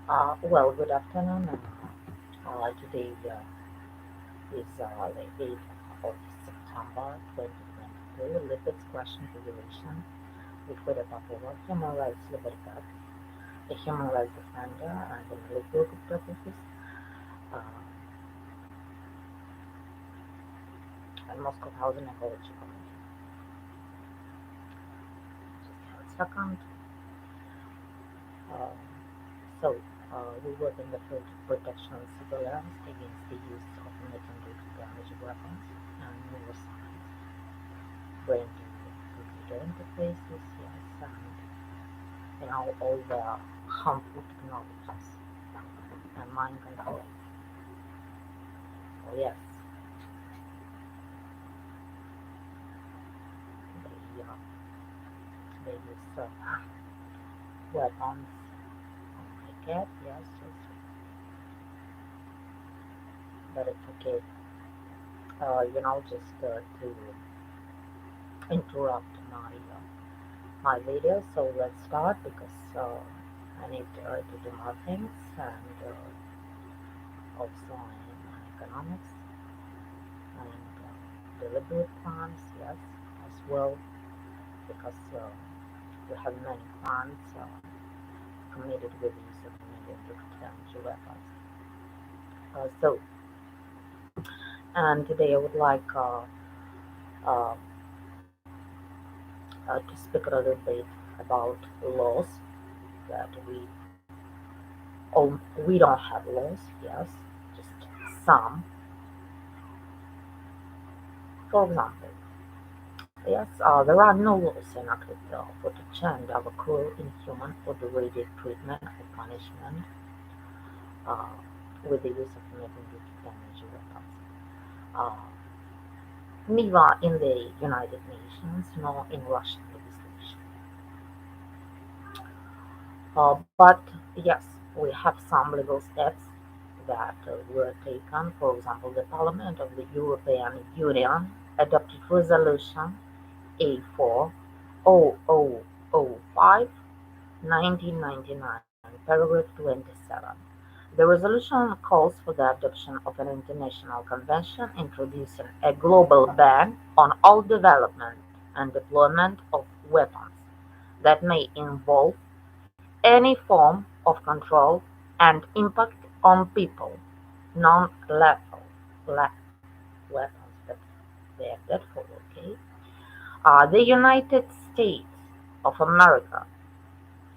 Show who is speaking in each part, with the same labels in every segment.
Speaker 1: Well, good afternoon. Today is the 8th of September 2022. Lipids question regulation. Victoria Popova, human rights liberator, a human rights defender, and a military pacifist, uh, and Moscow Housing Ecology Committee. Just have a second. Uh, we work in the field of protection and surveillance against the use of metal damage weapons and neuroscience, brain to computer interfaces, yes, and all the harmful technologies and mind control. Oh yes, they they use weapons like that, yes, but it's okay. Just to interrupt my video. So let's start because I need to do more things and also in economics and deliberate crimes, yes, as well because we have many crimes committed with the use of medium weapons. So, and today I would like uh, to speak a little bit about laws that we don't have laws, yes, just some. For example, yes, there are no laws enacted for to change our cruel, inhuman, or degraded treatment or punishment uh, with the use of medium damage weapons. Uh, Neither in the United Nations nor in Russian legislation. But yes, we have some legal steps that were taken. For example, the Parliament of the European Union adopted Resolution A4/0005 1999, paragraph 27. The resolution calls for the adoption of an international convention introducing a global ban on all development and deployment of weapons that may involve any form of control and impact on people, non-lethal weapons, but they are deadly, okay? The United States of America,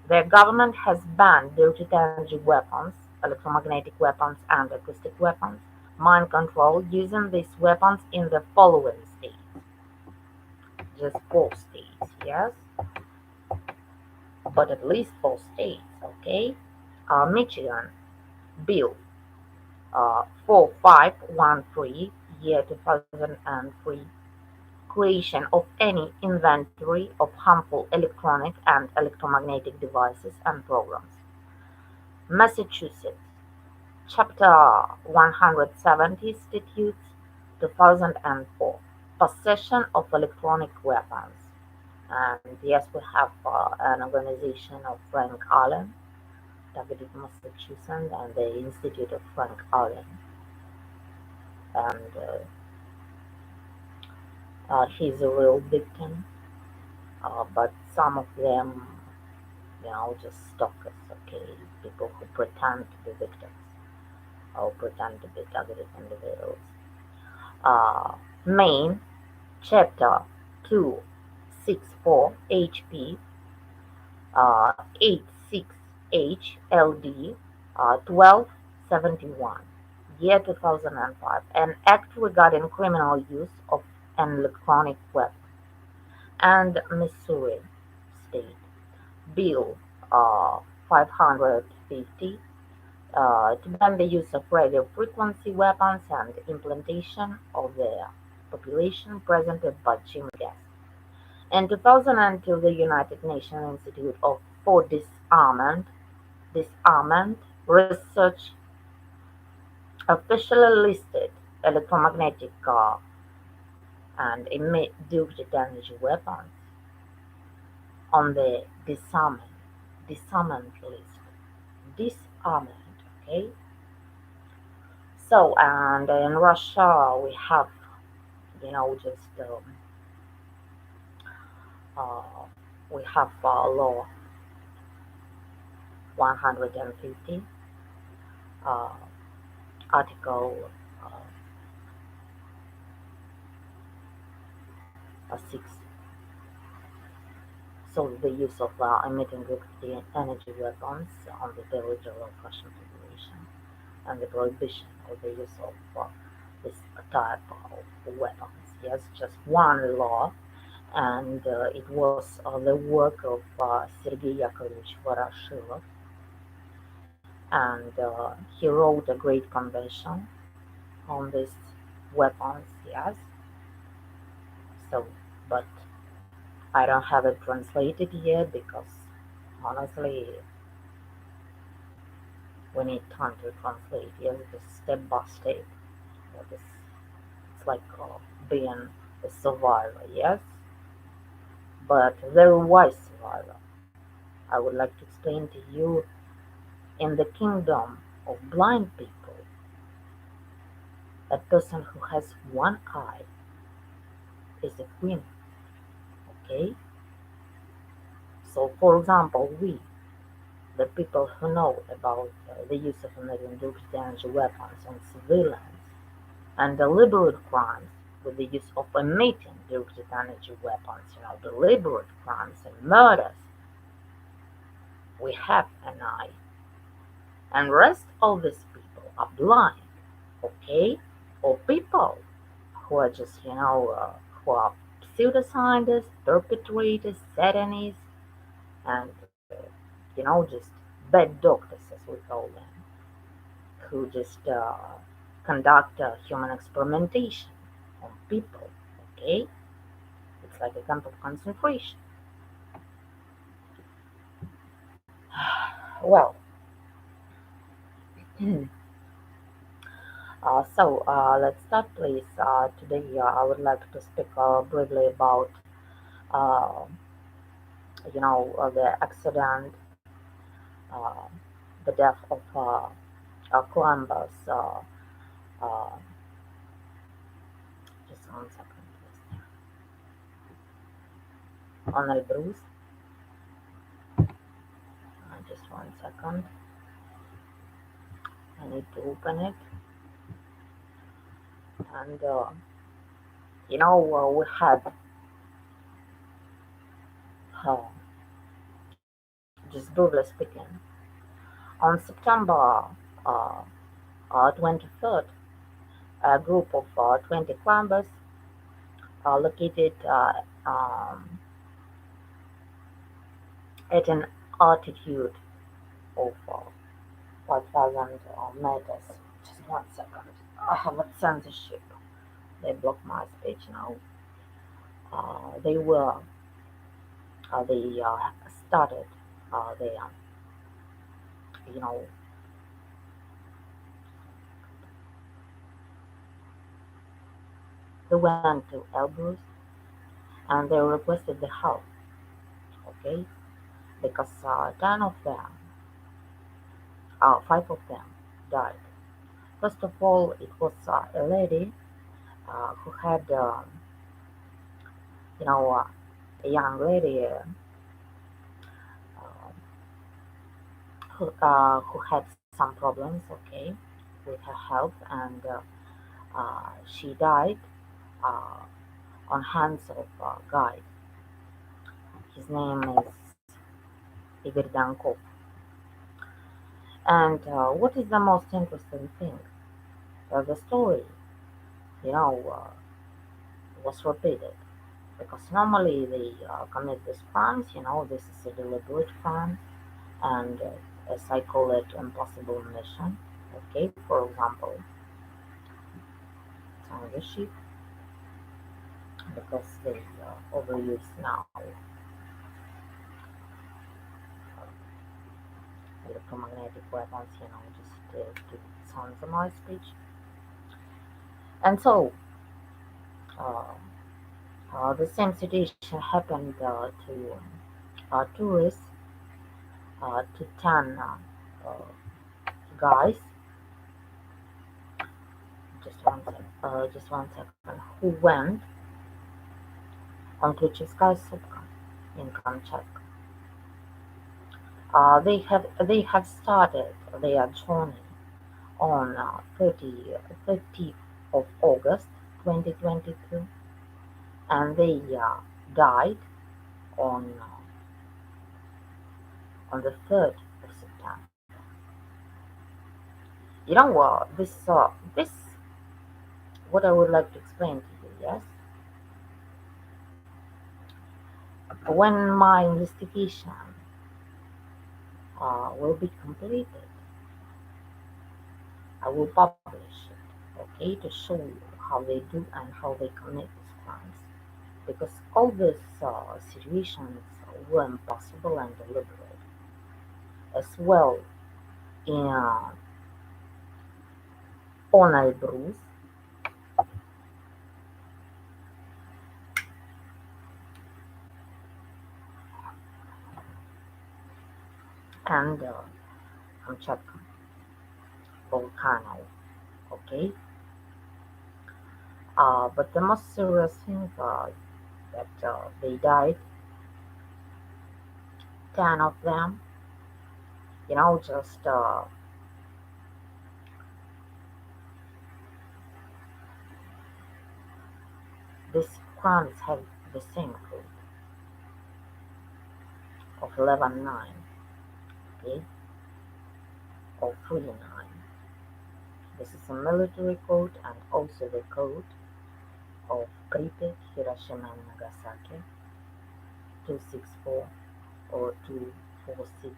Speaker 1: their government has banned dirty energy weapons, electromagnetic weapons, and acoustic weapons, mind control using these weapons in the following states. Just four states, yes, but at least four states, okay? Michigan, Bill 4513, year 2003, creation of any inventory of harmful electronic and electromagnetic devices and programs. Massachusetts, Chapter 170 Statutes 2004, possession of electronic weapons. And yes, we have an organization of Frank Allen, targeted Massachusetts, and the Institute of Frank Allen. And he's a real victim, but some of them, just stalkers, okay? People who pretend to be victims or pretend to be targeted individuals. Uh, Maine, Chapter 264 HP 86HLD 1271, year 2005, an act regarding criminal use of an electronic weapon, and Missouri State Bill 550 to ban the use of radio frequency weapons and implementation of the population presented by Jim Guest. In 2002, the United Nations Institute for Disarmament Research officially listed electromagnetic and immediate damage weapons on the disarmament list. armament. Okay, so and in Russia we have just uh, we have law 150, uh, article 6. So the use of emitting energy weapons on the territorial of Russian Federation, and the prohibition of the use of this type of weapons. Yes, just one law, and it was the work of Sergei Yakovlevich Voroshilov, and he wrote a great convention on these weapons. Yes, so but I don't have it translated yet because honestly we need time to translate. Yes, it's step by step. It's like being a survivor. Yes, but very wise survivor. I would like to explain to you, in the kingdom of blind people, a person who has one eye is a queen. Okay, so for example, we, the people who know about the use of American energy weapons on civilians and deliberate crimes with the use of emitting directed energy weapons, deliberate crimes and murders, we have an eye, and rest of these people are blind. Okay, or people who are just who are pseudoscientists, perpetrators, satanists, and just bad doctors, as we call them, who just conduct human experimentation on people. Okay, it's like a camp of concentration. Well, let's start, please. Today, I would like to speak briefly about uh, the accident, uh, the death of Columbus. Uh, just 1 second, please. On Elbrus. Just 1 second. I need to open it. And we had uh, just briefly speaking, on September uh, 23rd, a group of 20 climbers located at an altitude of 5,000 meters. Just 1 second. I have a censorship. They block my speech now. They were they started they you know they went to Elbrus and they requested the help. Okay, because 10 of them, 5 of them died. First of all, it was a lady who had you know uh, a young lady who had some problems, okay, with her health, and she died uh, on hands of a guide. His name is Igor Dankov. And what is the most interesting thing? The story, you know, uh, was repeated because normally they commit these crimes. This is a deliberate crime, and as I call it, impossible mission. Okay, for example, censorship, because they overuse now electromagnetic weapons, just to censor my speech. And so, uh, the same situation happened to tourists, to 10 guys, just one second, who went on Klyuchevskaya Sopka in Kamchatka. They have started their journey on 30th of August 2022, and they died on the 3rd of September. You know what? This what I would like to explain to you. Yes, when my investigation will be completed, I will publish it. Okay, to show you how they do and how they commit these crimes. Because all these situations were impossible and deliberate, as well in on Elbrus, and Kamchatka volcano. Okay, but the most serious thing that they died, 10 of them. Just these crimes have the same code of 11/9, okay, or 3/9. This is a military code and also the code of Pripyat, Hiroshima and Nagasaki, 264 or 246,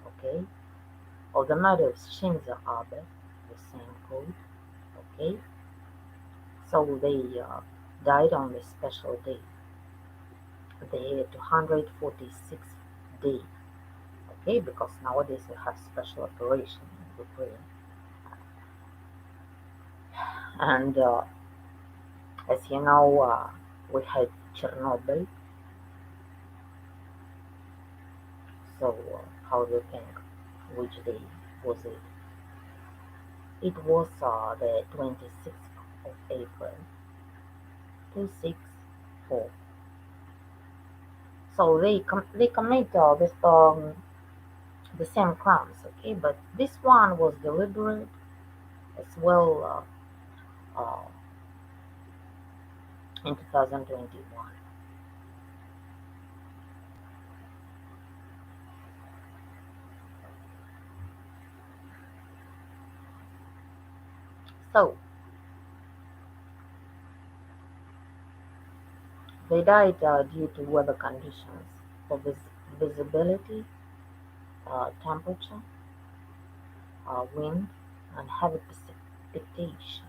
Speaker 1: okay, or the murder of Shinzo Abe, the same code, okay. So they died on this special day, the 246th day, okay, because nowadays we have special operation in Ukraine. And as you know, we had Chernobyl. So how do you think? Which day was it? It was the 26th of April, 264. So they commit the same crimes, okay? But this one was deliberate as well in 2021. So they died due to weather conditions for visibility, temperature, wind, and heavy precipitation.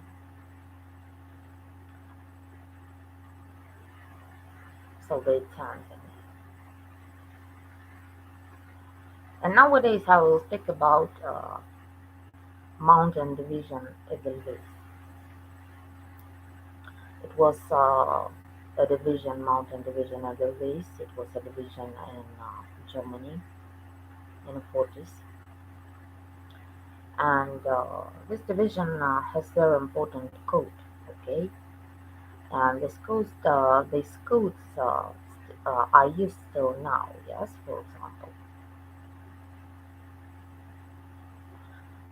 Speaker 1: So they turned them. And nowadays I will speak about mountain division Edelweiss. It was a division, mountain division Edelweiss. It was a division in Germany in the 40s. And this division has very important code, okay? And these codes are used still now, yes, for example.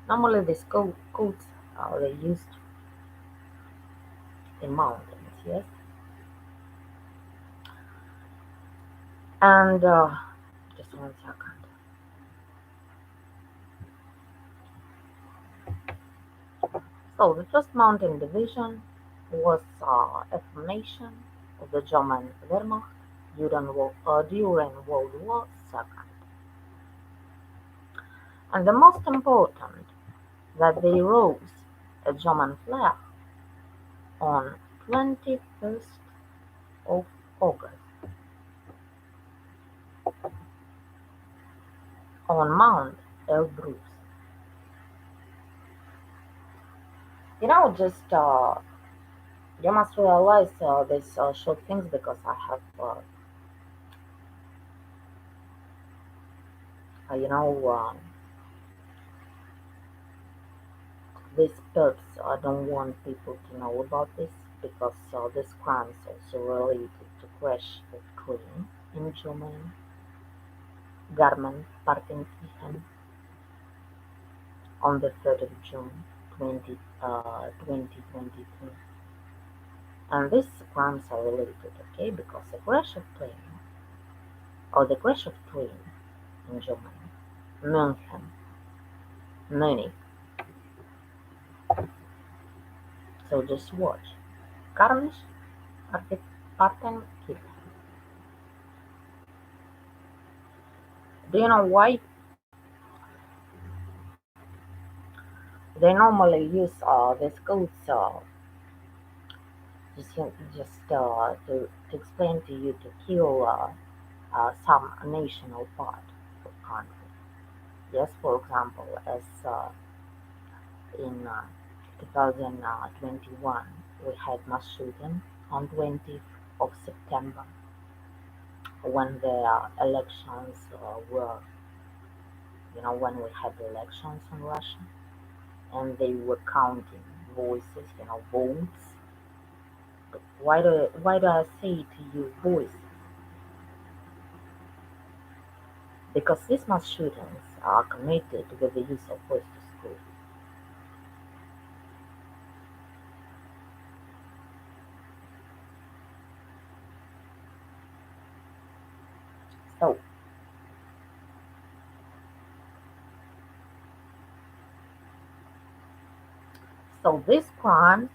Speaker 1: Normally these codes are used in mountains, yes. And just one second. So the first mountain division was a formation of the German Wehrmacht during World War II. And the most important, that they rose a German flag on 21st of August on Mount Elbrus. Just you must realize these short things because I have, uh, you know, but I don't want people to know about this because this crime is also related to crash of train in Germany, Garmin Partenkirchen on the 3rd of June 2023. And these crimes are related, okay, because the crash of train or the crash of train in Germany, München, Munich. So just watch. Garmisch Partenkirchen. Do you know why they normally use these codes to explain to you to kill some national part of country? Yes, for example, as in 2021, we had mass shooting on 20th of September when the elections were, when we had elections in Russia and they were counting voices, votes. But why do I say to you voices? Because these mass shootings are committed with the use of voice to school. So, this crime,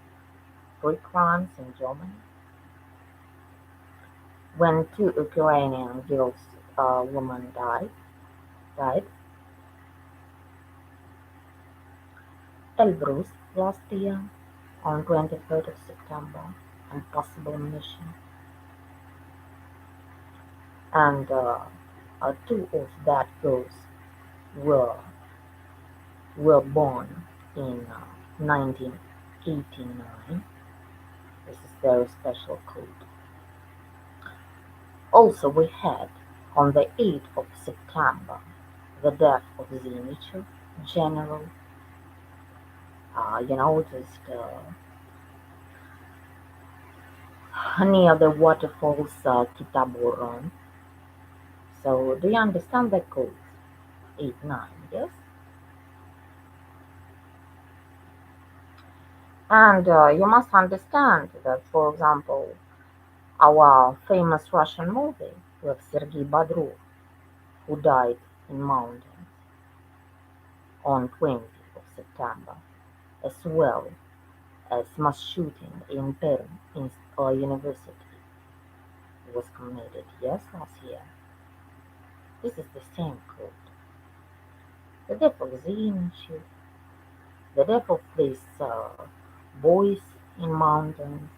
Speaker 1: three crimes in Germany, when two Ukrainian girls, women died, Elbrus last year on 23rd of September, and possible mission, and two of that girls were born in 1989. This is very special code. Also, we had on the 8th of September the death of the amateur general, just near the waterfalls Kitaburon. So, do you understand the code? 8, 9, yes? And you must understand that, for example, our famous Russian movie with Sergei Bodrov, who died in mountains on 20th of September, as well as mass shooting in Perm in university was committed, yes, last year. This is the same code. The death of the image, the death of these boys in mountains,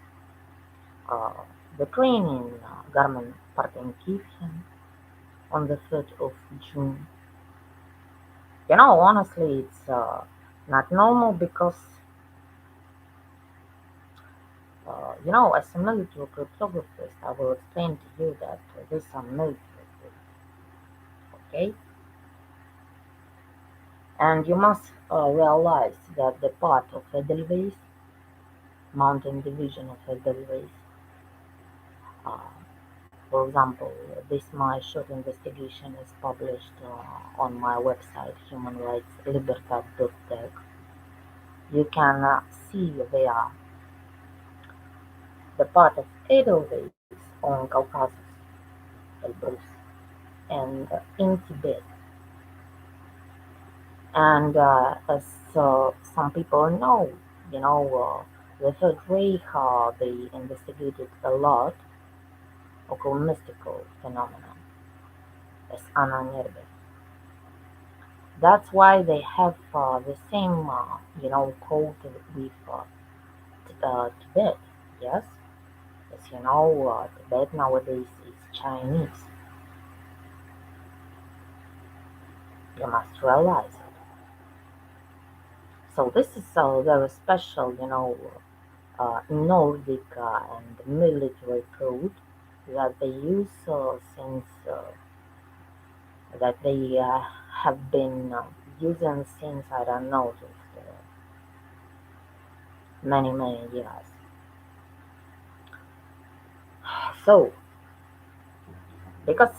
Speaker 1: uh, the train in Garmin Partenkirchen on the 3rd of June. Honestly, it's not normal because, as a military cryptographist, I will explain to you that these are military codes, okay? And you must realize that the part of Edelweiss, mountain division of Edelweiss, uh, for example, this my short investigation is published on my website, humanrightslibertad.tech. You can see there the part of Edelweiss on Caucasus, Elbrus, and in Tibet. And as some people know, the Third Reich, they investigated a lot occult-mystical phenomena as Anna. That's why they have the same, code with Tibet. Yes, as you know, Tibet nowadays is Chinese. You must realize it. So this is a very special, Nordic and military code that they use since that they have been using since I don't know, just many, many years. So, because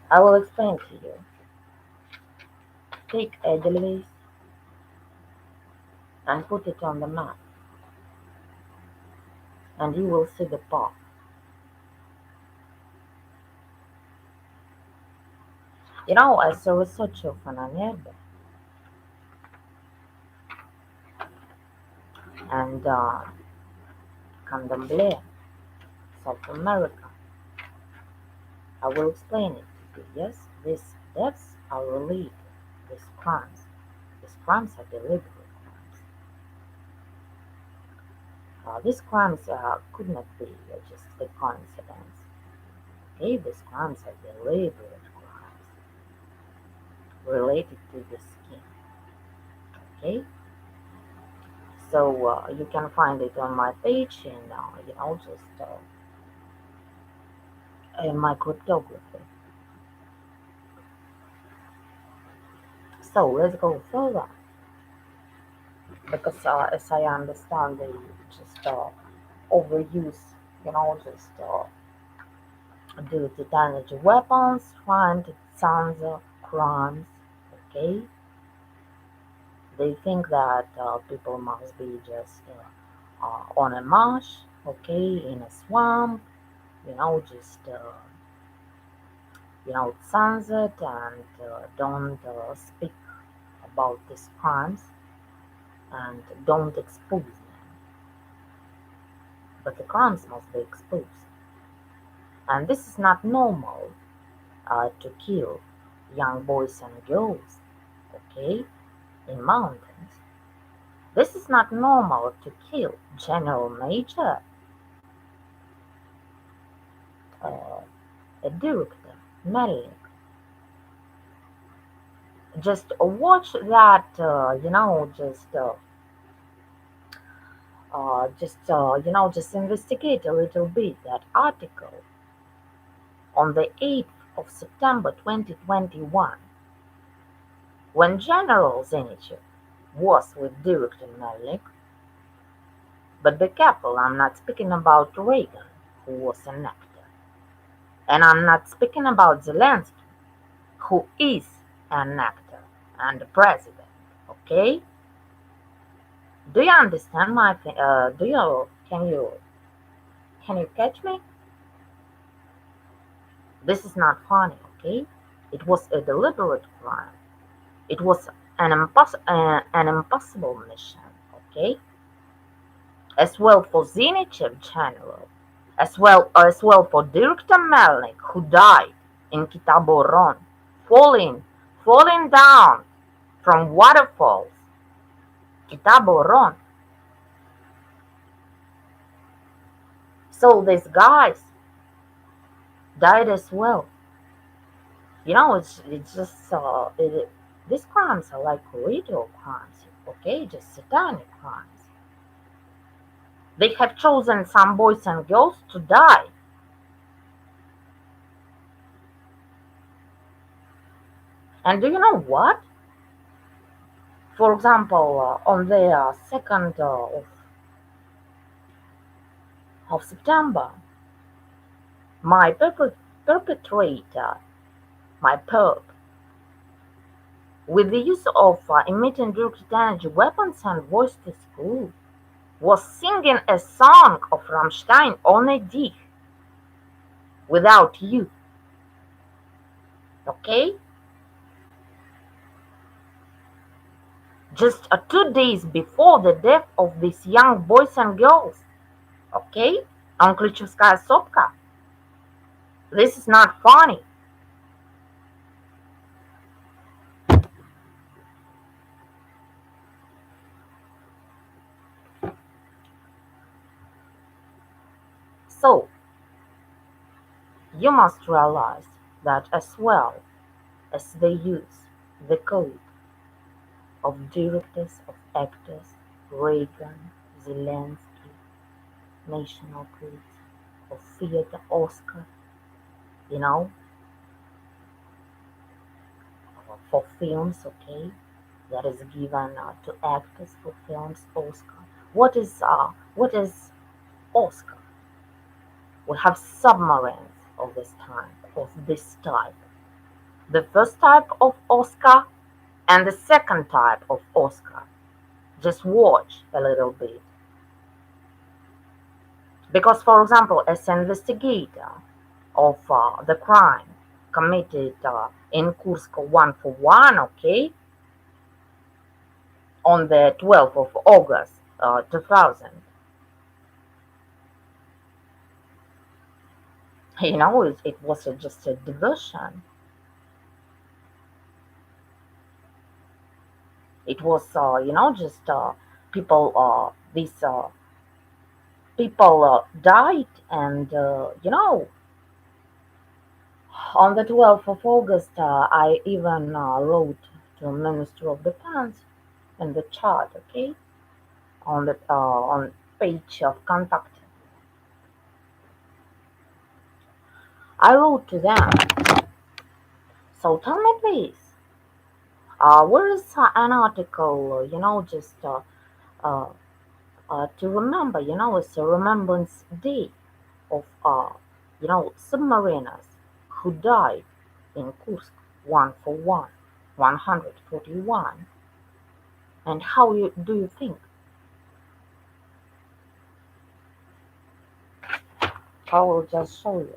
Speaker 1: I will explain to you, take Edelweiss and put it on the map, and you will see the path. As a researcher for Namibia and Candomblé, South America, I will explain it to you. Yes, these deaths are related. These crimes. These crimes are deliberate crimes. These crimes could not be just a coincidence. Okay, these crimes are deliberate crimes related to the skin. Okay, so you can find it on my page and just in my cryptography. So let's go further because as I understand they just overuse, just due to damage weapons, trying to sound crimes. Okay, they think that people must be just on a marsh, okay, in a swamp, just sunset and don't speak about these crimes and don't expose them. But the crimes must be exposed. And this is not normal to kill young boys and girls, okay, in mountains. This is not normal to kill general major, a director, Malik. Just watch that, just investigate a little bit that article on the 8th of September 2021 when General Zenichev was with Director Malik. But be careful, I'm not speaking about Reagan, who was an actor. And I'm not speaking about Zelensky, who is an actor and a president. Okay? Do you understand my thing? Can you catch me? This is not funny, okay? It was a deliberate crime. It was an impossible mission, okay? As well for Zenichev General, as well for Director Melnik, who died in Kitaboron, falling down from waterfalls. Kitaboron. So these guys died as well. It's just these crimes are like ritual crimes, okay, just satanic crimes. They have chosen some boys and girls to die. And do you know what? For example, on the 2nd of September, my perpetrator, my perp, with the use of emitting directed energy weapons and voice to school, was singing a song of Rammstein Ohne dich, without you. Okay? Just 2 days before the death of these young boys and girls. Okay? On Klyuchevskaya Sopka. This is not funny. So, you must realize that as well as they use the code of directors, of actors, Reagan, Zelensky, national codes, of theater, Oscar, you know, for films, okay, that is given to actors for films, Oscar. What is Oscar? We have submarines of this type. The first type of Oscar and the second type of Oscar. Just watch a little bit. Because, for example, as an investigator of the crime committed in Kursk 141, okay, on the 12th of August 2000, it was just a diversion. It was, just people, these people died, and, on the 12th of August, I even wrote to Minister of Defense in the chat, okay, on page of contact. I wrote to them. So tell me, please, where is an article, just uh, to remember, it's a remembrance day of, submariners who died in Kursk 141, 141. And how do you think? I will just show you.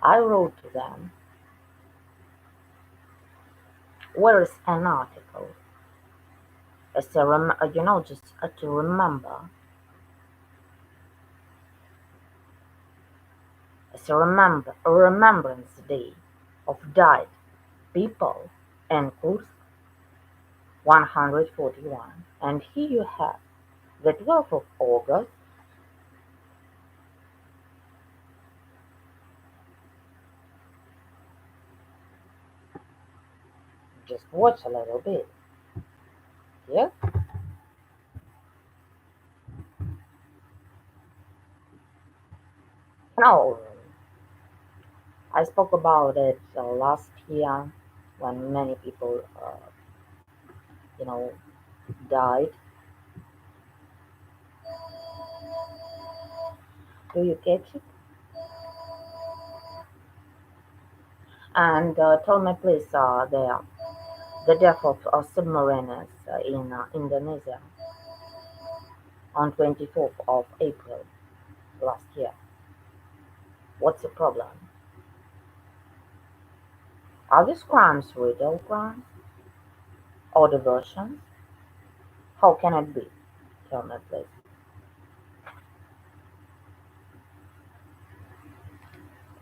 Speaker 1: I wrote to them, where is an article? It's a just to remember. It's a remembrance day of died people in Kursk 141. And here you have the 12th of August. Just watch a little bit. Yeah? No, I spoke about it last year when many people, you know, died. Do you catch it? And tell me, please, the death of submariners in Indonesia on 24th of April last year. What's the problem? Are these crimes real crimes or diversions? How can it be? Tell me, please.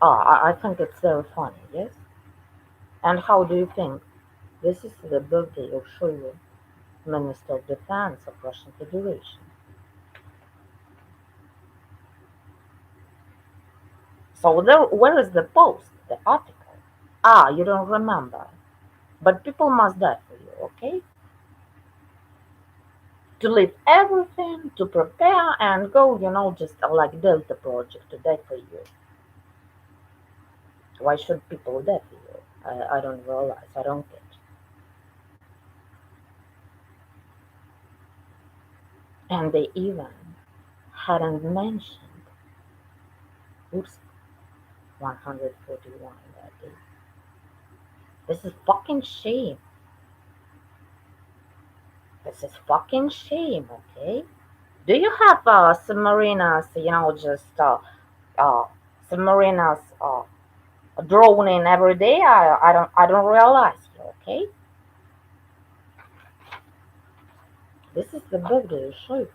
Speaker 1: I think it's very funny, yes? And how do you think? This is the birthday of Shoigu, Minister of Defense of Russian Federation. So where is the post, the article? Ah, you don't remember. But people must die for you, okay? To leave everything, to prepare and go, just like Delta Project to die for you. Why should people die for you? I don't realize. I don't get. And they even hadn't mentioned Ursk 141 that day. This is fucking shame. This is fucking shame, okay? Do you have submariners, just uh, submariners droning every day? I don't realize you, okay? This is the birthday show you.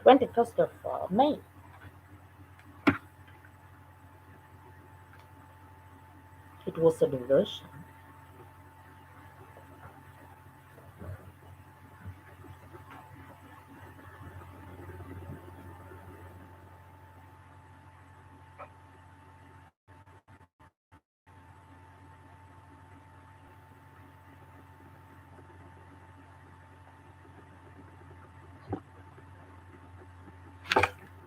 Speaker 1: 21st of May. It was a diversion.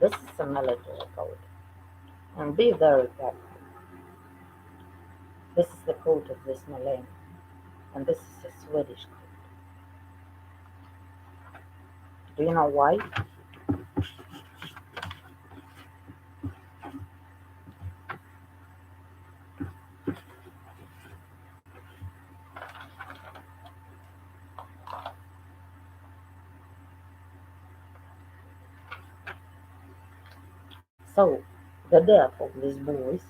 Speaker 1: This is a military code. And be very careful. This is the code of this millennium. And this is a Swedish code. Do you know why? So, the death of these boys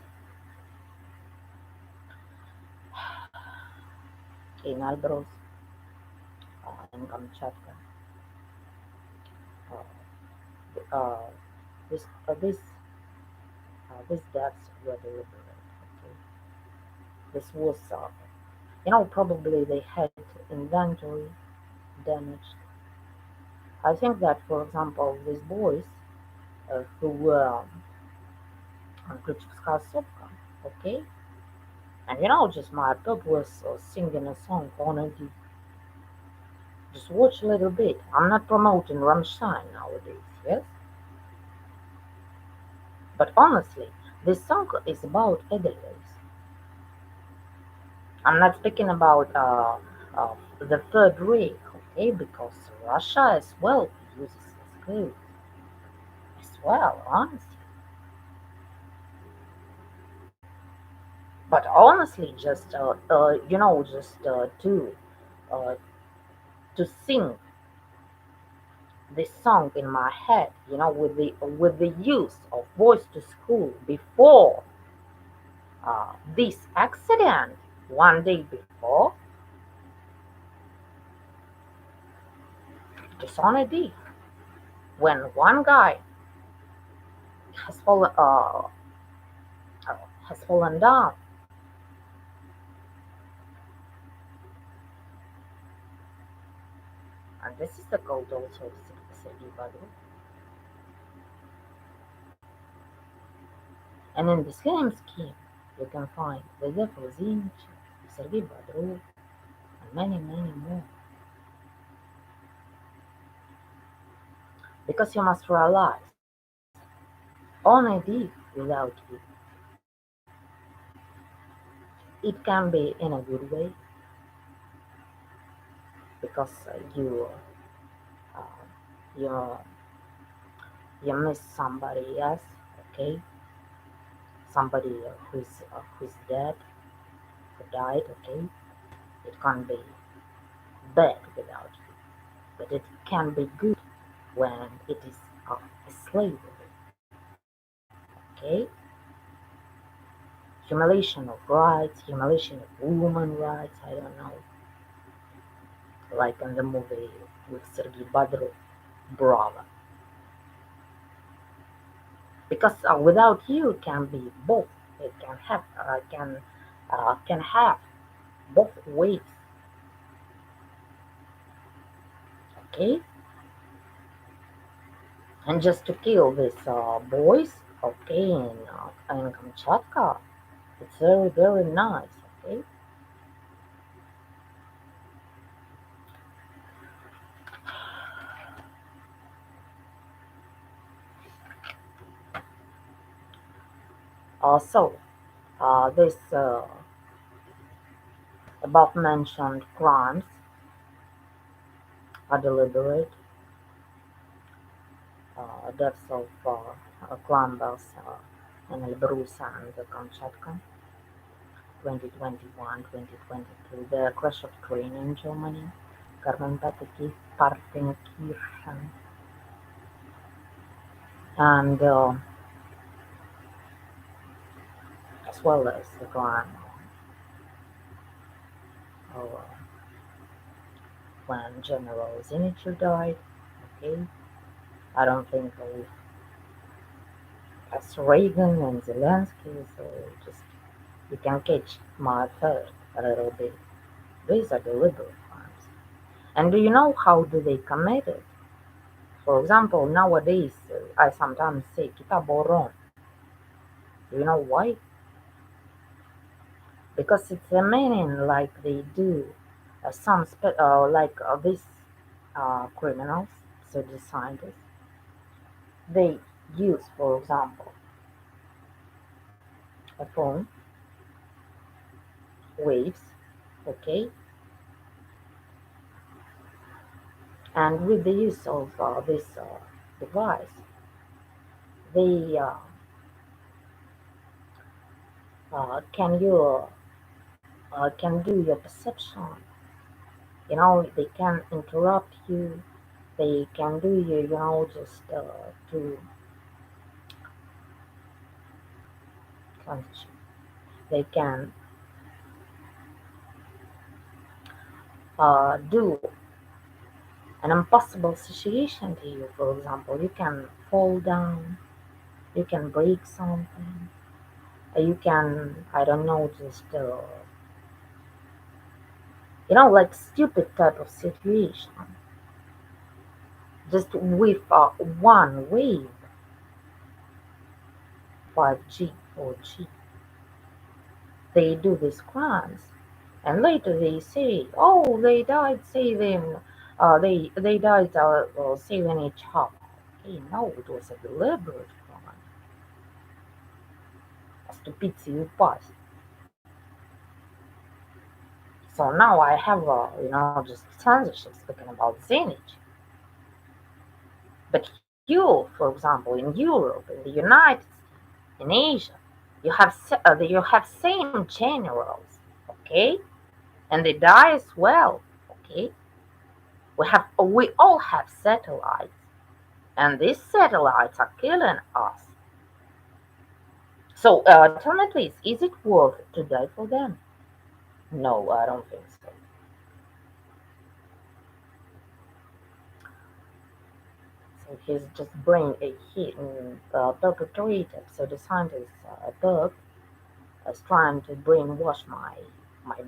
Speaker 1: in Elbrus, in Kamchatka, uh, this, uh, this, these deaths were deliberate. Okay? This was, probably they had inventory damaged. I think that, for example, these boys who were on Klyuchevskaya Sopka, okay, and just my dog was singing a song on it. Just watch a little bit. I'm not promoting Rammstein nowadays, yes? But honestly, this song is about Edelweiss. I'm not speaking about the Third Reich, okay? Because Russia as well uses screws as well, honestly. But honestly, just uh, to sing this song in my head, with the use of voice to school before this accident, one day before, just on a day, when one guy has fallen uh, has fallen down, and this is the code also of Sergei Badru. And in the same scheme, you can find the devil's image, Sergei Badru, and many, many more. Because you must realize, on a day without you, it can be in a good way because uh, you you miss somebody else, okay? Somebody who's dead, who died, okay? It can't be bad without you, but it can be good when it is a slavery, okay? Humiliation of rights, humiliation of women rights, I don't know, like in the movie with Sergei Badru, Bravo. Because without you it can be both. It can have both ways, okay? And just to kill these boys, okay, in Kamchatka, it's very, very nice, okay? Also, this above mentioned crimes are deliberate. Deaths of climbers in Elbrus and Kamchatka, 2021, 2022, the crash of train in Germany, Partenkirchen, and as well as the crime uh, when General Zinitzer died. Okay, I don't think as Reagan and Zelensky, so just you can catch my thirst a little bit. These are deliberate crimes. And do you know how do they commit it? For example, nowadays I sometimes say kita boron. Do you know why? Because it's a meaning like they do like these criminals, so the scientists, they use, for example, a phone, waves, okay, and with the use of this device, they can do your perception. They can interrupt you. They can do you, just to function. They can do an impossible situation to you. For example, you can fall down, you can break something, you can, I don't know, just like stupid type of situation. Just with one wave, 5G, 4G, they do these crimes, and later they say, "Oh, they died saving, they died saving each other." Hey, no, it was a deliberate crime. Ступицы упасть. So now I have, just censorship speaking about Zenich. But you, for example, in Europe, in the United States, in Asia, you have same generals, okay, and they die as well, okay. We all have satellites, and these satellites are killing us. So tell me please, is it worth it to die for them? No, I don't think so. So he's just bring a hit perpetrator. So the scientist Berg is trying to brainwash my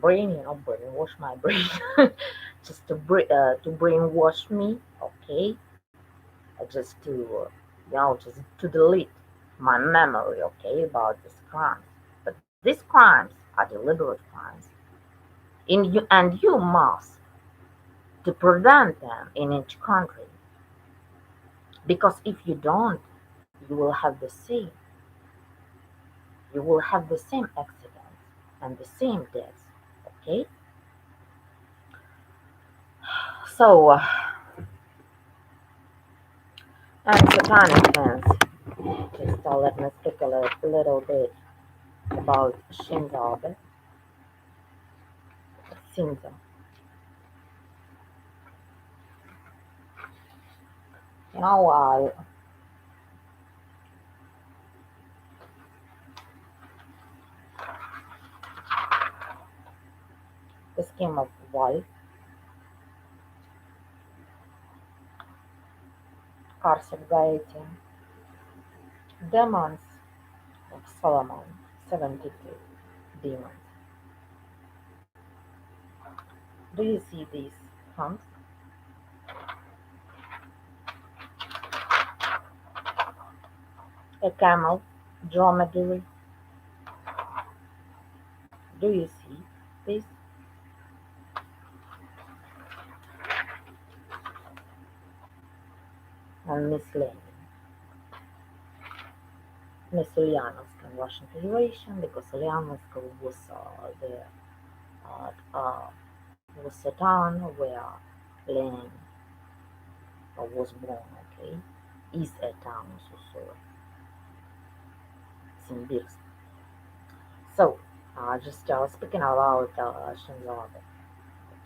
Speaker 1: brain, brainwash my brain, just to brainwash me, okay, just to just to delete my memory, okay, about these crimes. But these crimes are deliberate crimes, and you must to prevent them in each country, because if you don't, you will have the same. You will have the same accidents and the same deaths. Okay, so and satanic fans. Just let me speak a little bit about Shinzo Abe. Shinzo. You know, the scheme of Uval, Karsak deity, demons of Solomon, 72 demons. Do you see these humps? A camel, dromedary. Do you see this? And Miss Ulyanovsk Russian Federation, because Ulyanovsk was the uh, was a town where Lenin was born. Okay, is a town also Simbirsk. So, just speaking about Shinzo Abe.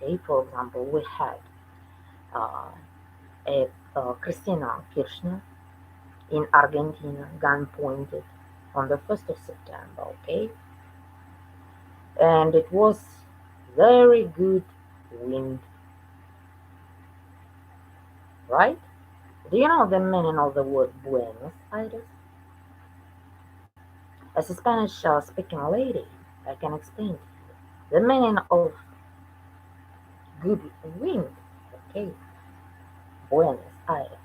Speaker 1: Okay, for example, we had uh, Christina Kirchner in Argentina, gun pointed on the 1st of September, okay? And it was very good wind, right? Do you know the meaning of the word Buenos Aires? As a Spanish speaking lady, I can explain to you the meaning of good wind, okay? Buenos Aires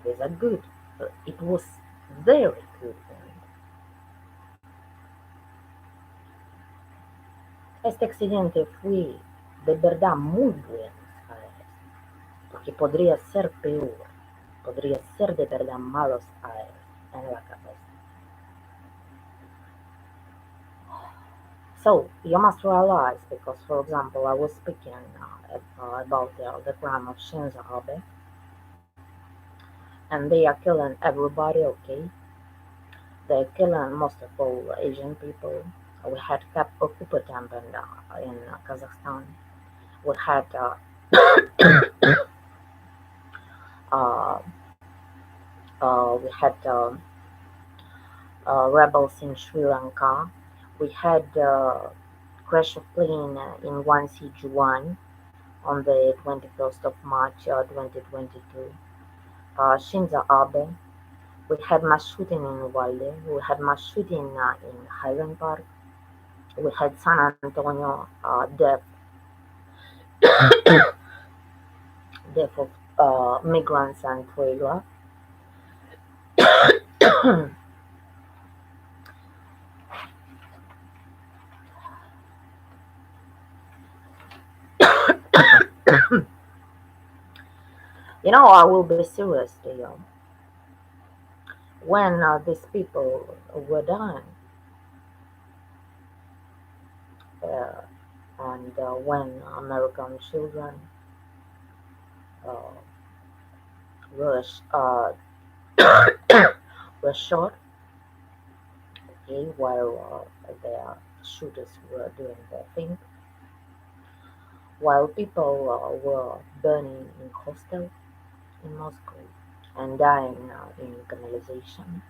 Speaker 1: is a good, it was very good wind. Este accidente fue de verdad muy Buenos Aires, porque podría ser peor. podría ser de verdad malos aires en la cabeza. So you must realize, because for example, I was speaking about the crime of Shinzo Abe, and they are killing everybody. Okay, they're killing most of all Asian people. We had Okupatamp in Kazakhstan. We had uh, rebels in Sri Lanka. We had crash of plane in 1CG1 on the 21st of March 2022. Shinzo Abe. We had mass shooting in Uval. We had mass shooting in Highland Park. We had San Antonio death of migrants and trailer. I will be serious to you. When these people were dying, uh, and when American children uh, were were shot, okay, while their shooters were doing their thing, while people were burning in hostels in Moscow and dying in canalization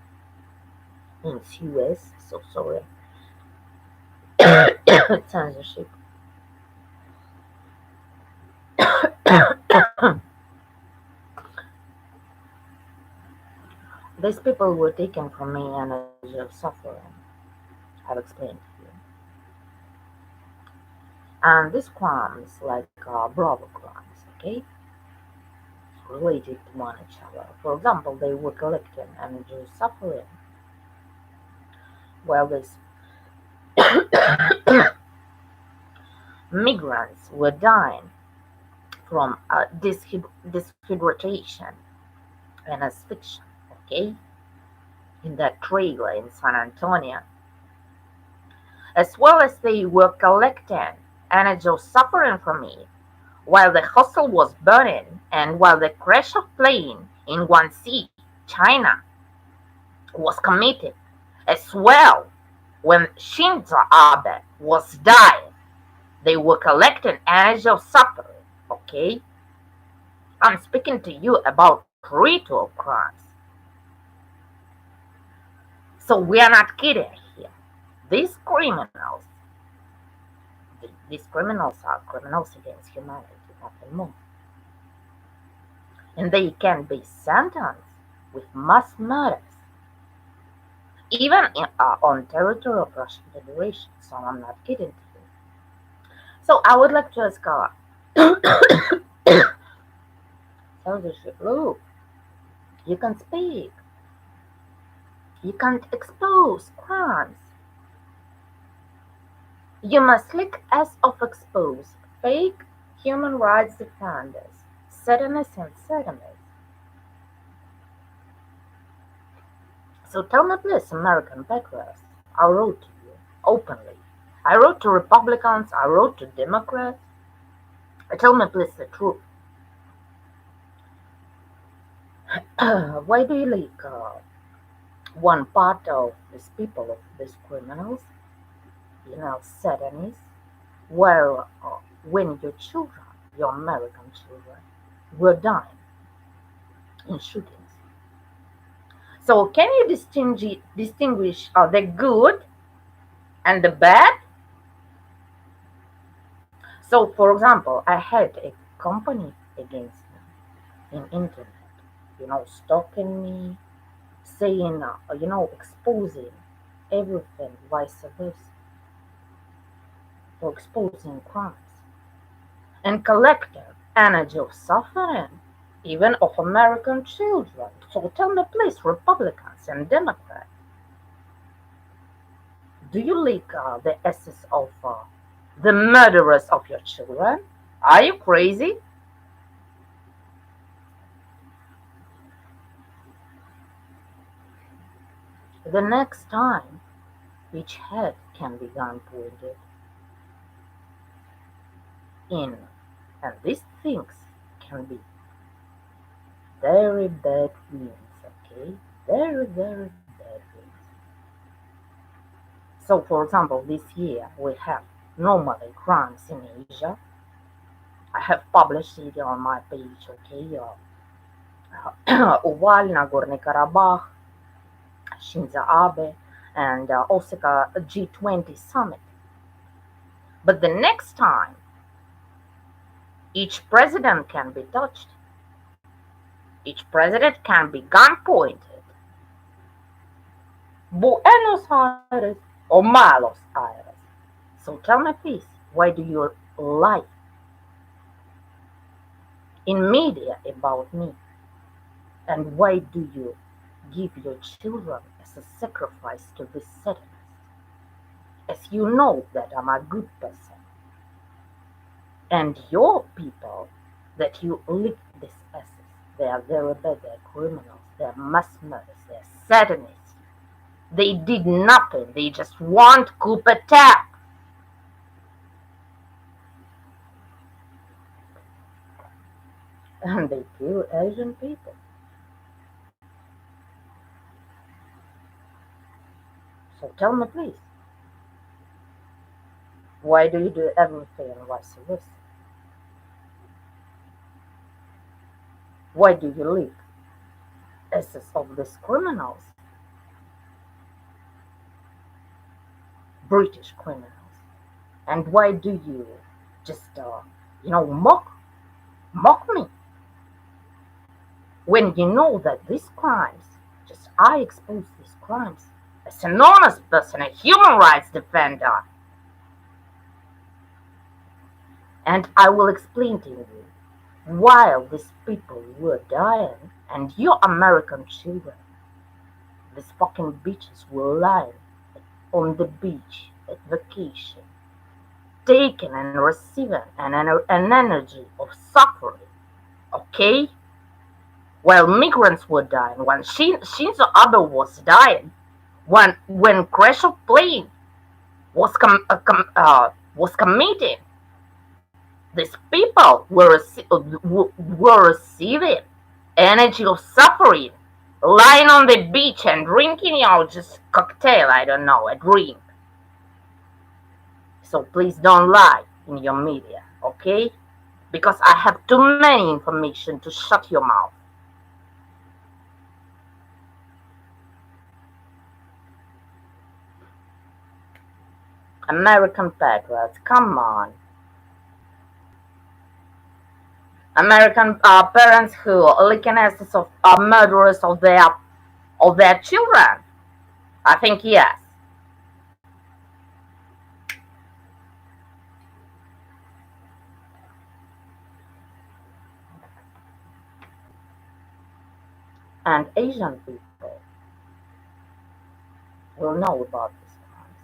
Speaker 1: in Suez. So sorry, censorship. These people were taken from me energy of suffering. I've explained to you. And these crimes, like Bravo crimes, okay, related to one each other. For example, they were collecting energy of suffering, while these migrants were dying from dehydration and asphyxiation, okay, in that trailer in San Antonio, as well as they were collecting energy of suffering from me while the hostel was burning and while the crash of plane in Guangxi, China, was committed, as well when Shinzo Abe was dying. They were collecting energy of suffering, okay? I'm speaking to you about ritual crimes. So we are not kidding here. These criminals, these criminals are criminals against humanity, nothing more. And they can be sentenced with mass murders, even on territory of Russian Federation. So I'm not kidding to you. So I would like to ask censorship, look, you can speak, you can't expose crimes. You must look as of expose fake human rights defenders, satanists and satanists. So tell me please, American patriots, I wrote to you openly. I wrote to Republicans, I wrote to Democrats. Tell me please the truth. Why do you like one part of these people, of these criminals, satanists, while when your children, your American children, were dying in shootings? So can you distinguish the good and the bad? So for example, I had a company against me in internet, stalking me, saying, exposing everything, vice versa, for exposing crimes and collecting energy of suffering, even of American children. So tell me please, Republicans and Democrats, do you like the essence of the murderers of your children? Are you crazy? The next time, each head can be gun pointed in, and these things can be very bad things, okay? Very, very bad things. So, for example, this year we have normally crimes in Asia. I have published it on my page, okay? Uval, Nagorno Karabakh, Shinzo Abe, and Osaka G20 summit. But the next time, each president can be touched. Each president can be gun pointed. Buenos Aires or Malos Aires. So tell me please, why do you lie in media about me? And why do you give your children as a sacrifice to this Satanist? As you know that I'm a good person. And your people that you lick this essence, they are very bad, they're criminals, they're mass murderers, they're Satanists. They did nothing, they just want coup attack. And they kill Asian people. So tell me please, why do you do everything and vice versa? Why do you leak essence of these criminals, British criminals? And why do you just, mock me? When you know that these crimes, just I expose these crimes as an honest person, a human rights defender. And I will explain to you, while these people were dying and your American children, these fucking bitches were lying on the beach at vacation, taking and receiving an energy of suffering, okay? While migrants were dying, when Shinzo Abe was dying, when crash of plane was committed, these people were receiving energy of suffering, lying on the beach and drinking, just cocktail, I don't know, a drink. So please don't lie in your media, okay? Because I have too many information to shut your mouth. American patriots, come on. American parents who licking asses of murderers of their children. I think yes. And Asian people will know about these crimes.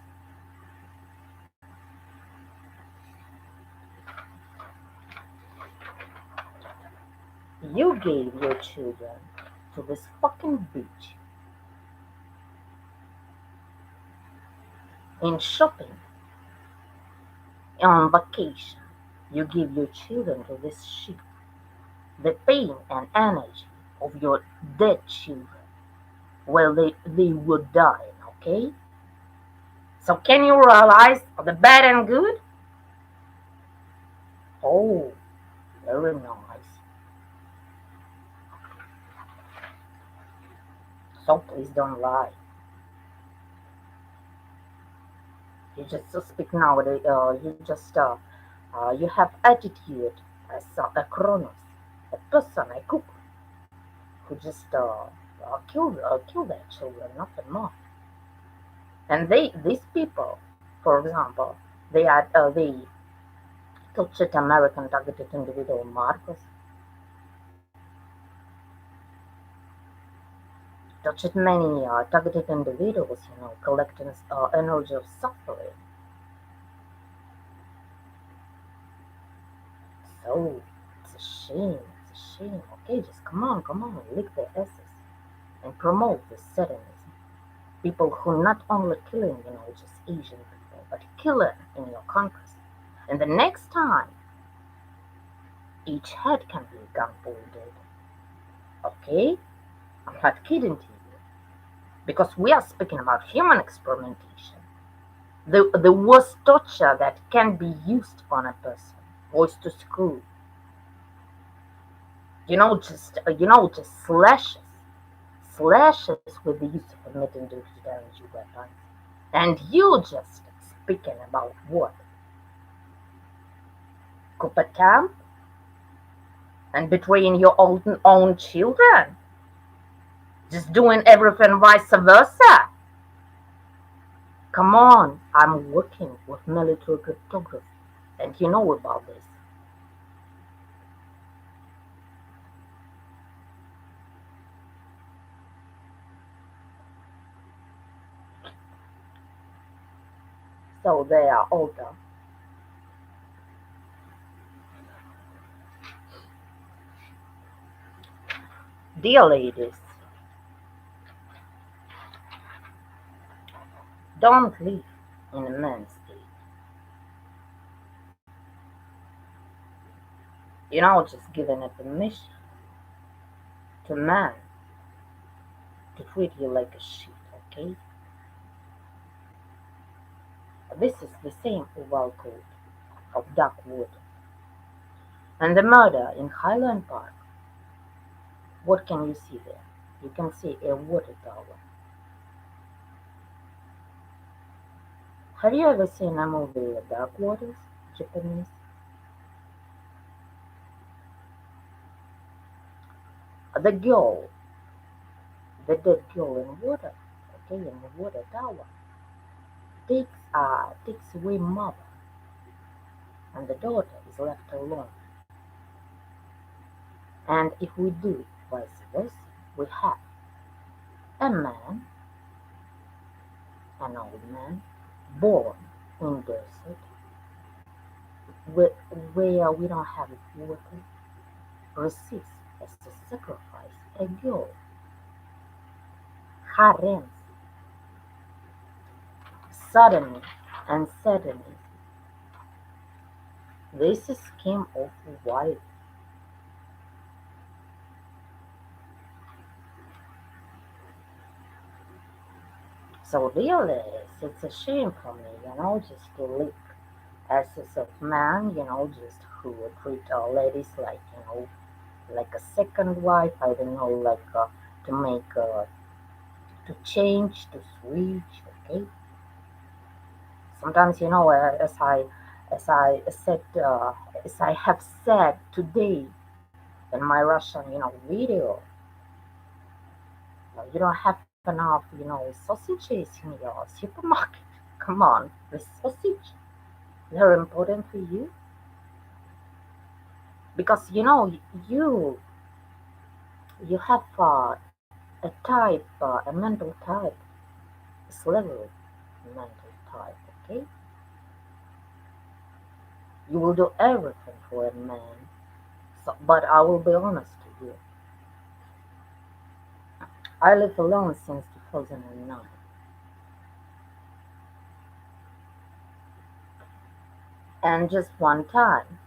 Speaker 1: You gave your children to this fucking beach in shopping, on vacation. You give your children to this ship, the pain and energy of your dead children while they were dying, okay? So can you realize the bad and good? Oh, very nice. So please don't lie. You just speak nowadays. You have attitude as a Kronos, a person, a cook who just kill their children, nothing more. And these people, for example, they tortured American targeted individual Marcos, tortured many targeted individuals, collecting energy of suffering. So it's a shame, it's a shame. Okay, just come on, lick the asses and promote the Satanism. People who not only killing, just Asian people, but killing in your countries. And the next time, each head can be gun-pointed. Okay? I'm not kidding to you. Because we are speaking about human experimentation. The worst torture that can be used on a person was to screw. Just slashes with the use of metal-damage weapons. And you just speaking about what? Cooper camp? And betraying your own children? Just doing everything vice versa? Come on, I'm working with military cryptography, and you know about this. So they are older. Dear ladies, don't live in a man's state. Just giving a permission to man to treat you like a shit, okay? This is the same Uval code of dark water. And the murder in Highland Park, what can you see there? You can see a water tower. Have you ever seen a movie Dark Waters, Japanese? The girl, the dead girl in water, okay, in the water tower, takes away mother, and the daughter is left alone. And if we do vice versa, we have a man, an old man, born in desert, where, where we don't have water, receives as a sacrifice a girl, harems, suddenly and suddenly. This is scheme of wife. So really, it's a shame for me, just to look as of man, just who treat ladies like, like a second wife. I don't know, like to make, to change, to switch. Okay. Sometimes, as I said, as I have said today in my Russian, video, you don't have enough, sausages in your supermarket. Come on, the sausage, they're important for you because you you have a type, a mental type, slavery mental type. Okay, you will do everything for a man. So, but I will be honest to you. I live alone since 2009, and just one time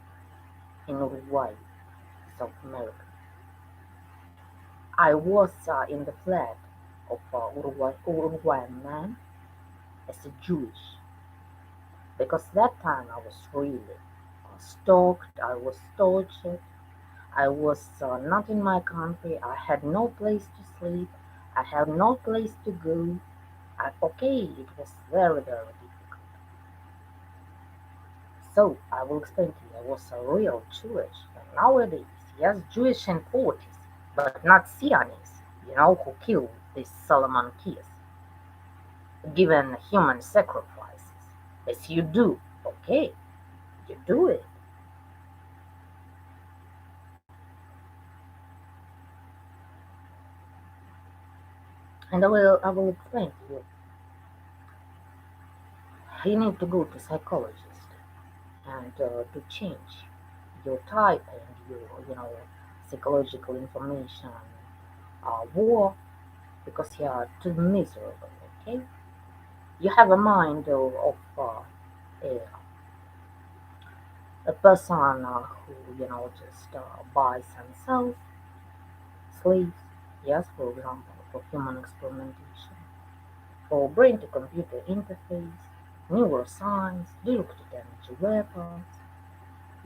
Speaker 1: in Uruguay, South America. I was in the flat of Uruguayan man as a Jewish because that time I was really stalked, I was tortured, I was not in my country, I had no place to sleep, I had no place to go. Okay, it was very, very difficult. So I will explain to you, I was a real Jewish, but nowadays, yes, Jewish in 40s, but not Zionists, who killed this Solomon kids, given human sacrifices. As you do, okay, you do it. And I will explain to you. You need to go to psychologist and to change your type and your psychological information war because you are too miserable. Okay, you have a mind of a, a person who just buys and sells slaves. Yes, for example, for human experimentation, for brain to computer interface, neuroscience, directed energy weapons.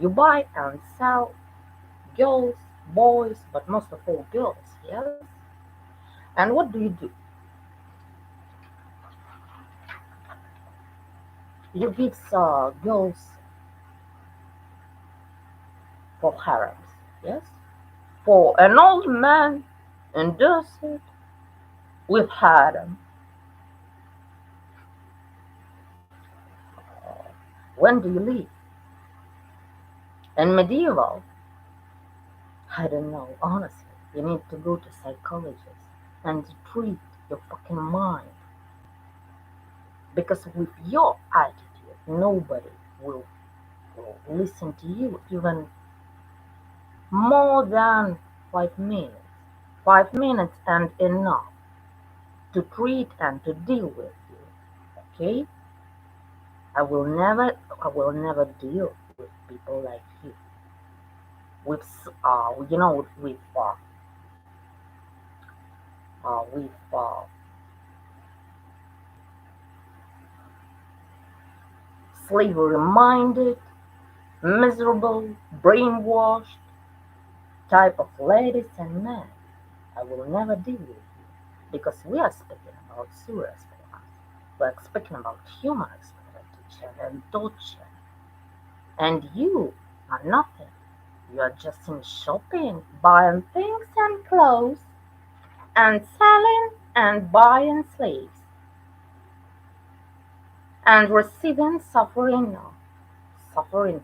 Speaker 1: You buy and sell girls, boys, but most of all girls. Yes, and what do? You give girls for harems. Yes, for an old man in desert with harem. When do you leave? In medieval, I don't know, honestly. You need to go to psychologist and treat your fucking mind. Because with your attitude, nobody will, will listen to you even more than 5 minutes. 5 minutes and enough to treat and to deal with you. Okay? I will never deal with people like you. With slavery minded, miserable, brainwashed type of ladies and men. I will never deal with you because we are speaking about serious crimes. We're speaking about human exploitation and torture. And you are nothing. You are just in shopping, buying things and clothes, and selling and buying slaves, and receiving suffering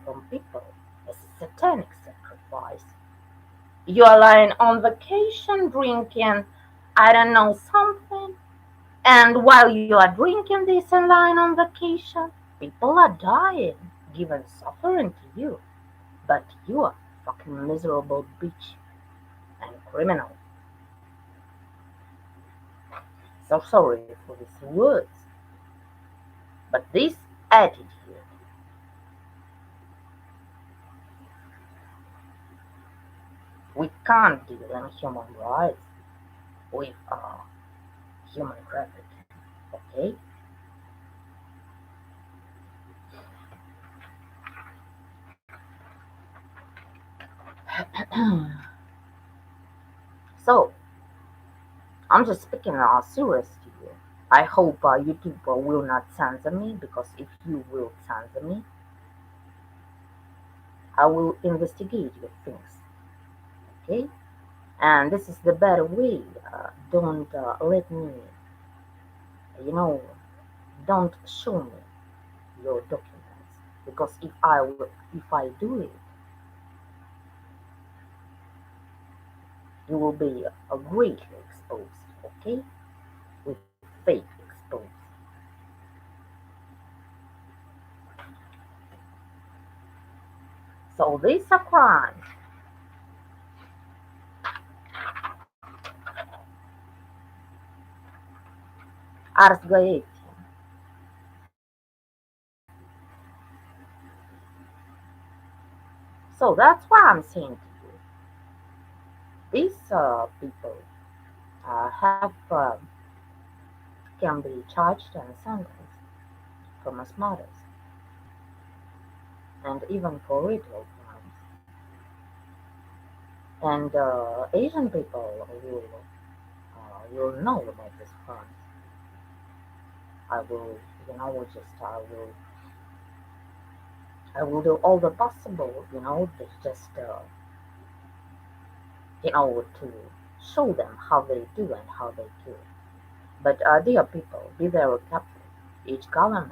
Speaker 1: from people. A satanic sacrifice. You are lying on vacation drinking, I don't know, something. And while you are drinking this and lying on vacation, people are dying, giving suffering to you. But you are fucking miserable bitch and criminal. So sorry for these words, but this attitude, we can't deal in human rights with human trafficking. Okay? So I'm just speaking serious to you. I hope YouTube will not censor me because if you will censor me, I will investigate your things. Okay? And this is the better way. Don't let me, you know, don't show me your documents because if I do it, you will be greatly exposed. Okay? With fake exposed. So these are crimes. Arsgaetia. So that's why I'm saying to you, these people have can be charged and sentenced for mass murders and even for ritual crimes. And Asian people will know about these crimes. I will, I will do all the possible, to just, to show them how they do and how they do. But dear people, be very careful. Each government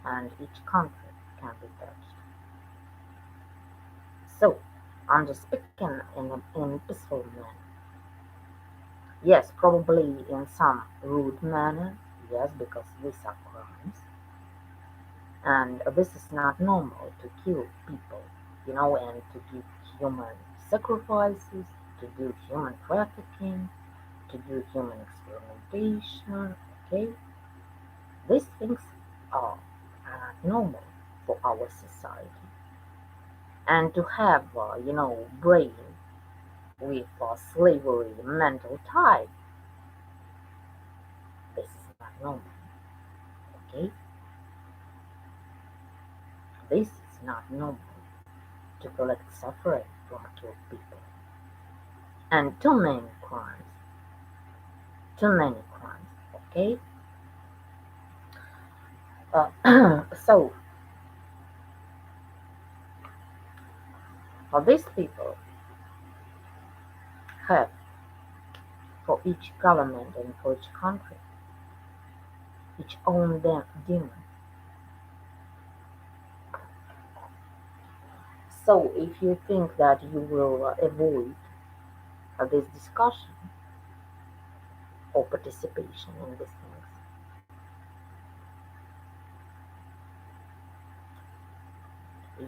Speaker 1: and each country can be touched. So, I'm just speaking in peaceful manner. Yes, probably in some rude manner. Yes, because these are crimes. And this is not normal to kill people, and to give human sacrifices, to do human trafficking, to do human experimentation, okay? These things are normal for our society. And to have, brain with slavery mental type, this is not normal. Okay, this is not normal to collect suffering from two people. And too many crimes, too many crimes. Okay, so for these people have for each government and for each country its own demon. So if you think that you will avoid this discussion or participation in these things,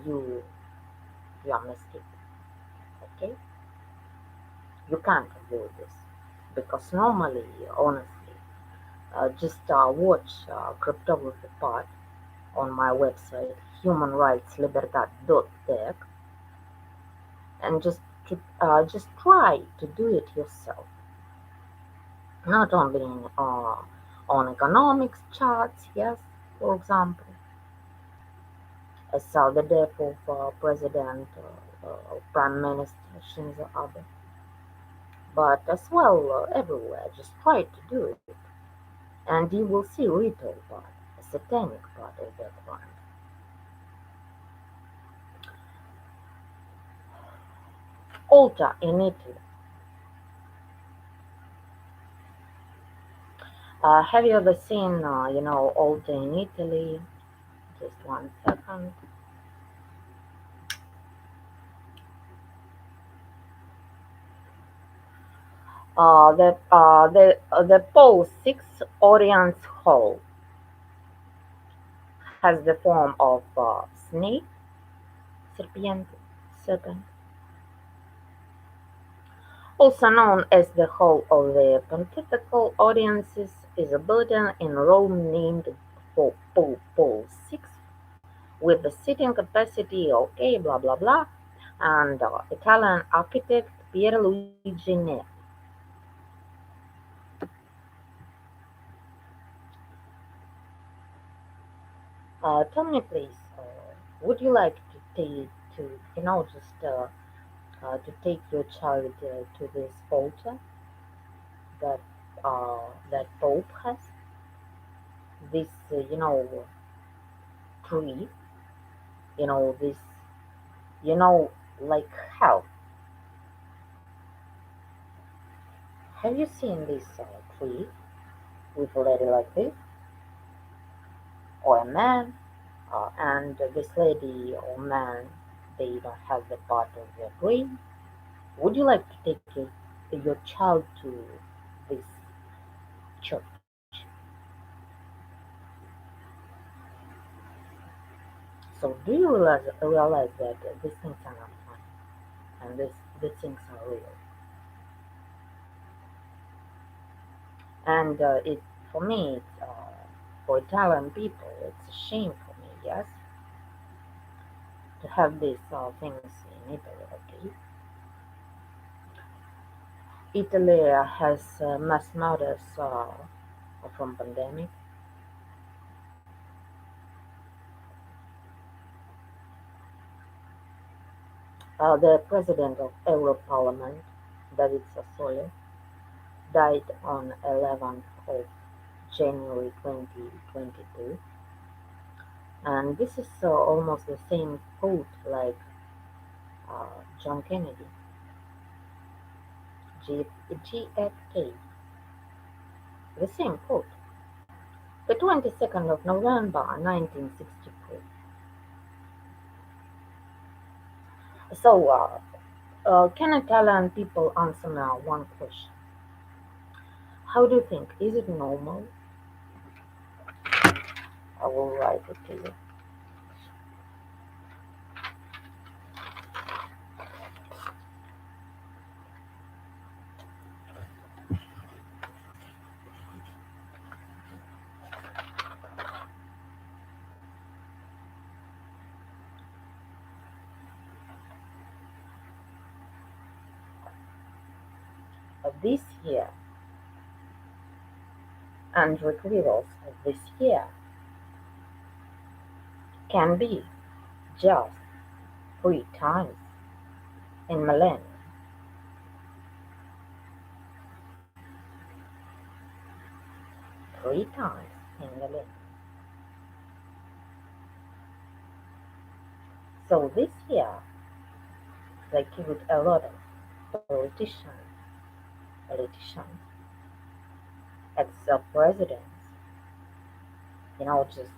Speaker 1: you you are mistaken. Okay, you can't avoid this because normally, honestly, just watch cryptography part on my website humanrightslibertad.tech and just try to do it yourself. Not only on economics charts, yes, for example, I saw the death of President Prime Minister Shinzo Abe, but as well everywhere. Just try to do it, and you will see ritual part, a satanic part of that crime. Altar in Italy. Have you ever seen, altar in Italy? Just 1 second. The pole 6 Orion's Hall has the form of snake, serpent, also known as the Hall of the Pontifical Audiences, is a building in Rome named for Pope Paul VI with the seating capacity of a blah blah blah and Italian architect Pierluigi Neri. Tell me please, would you like to take to just to take your child to this altar that that Pope has? This tree, this you know like hell. Have you seen this tree with a lady like this or a man? And this lady or man, they don't have the part of their brain. Would you like to take your child to this church? So do you realize that these things are not fun and these things are real? And it for me, for Italian people, it's a shame for me, yes, to have these things in Italy. Okay, Italy has mass murders from pandemic. The president of Europarlament, David Sassoli, died on 11th of January 2022, and this is almost the same quote like John Kennedy, GFK, the same quote. The 22nd of November 1963. So, can Italian people answer now one question? How do you think? Is it normal? I will write it to you. this year and retrievals of this year can be just 3 times in millennium. 3 times in millennium. So this year they killed a lot of politicians, ex-presidents, just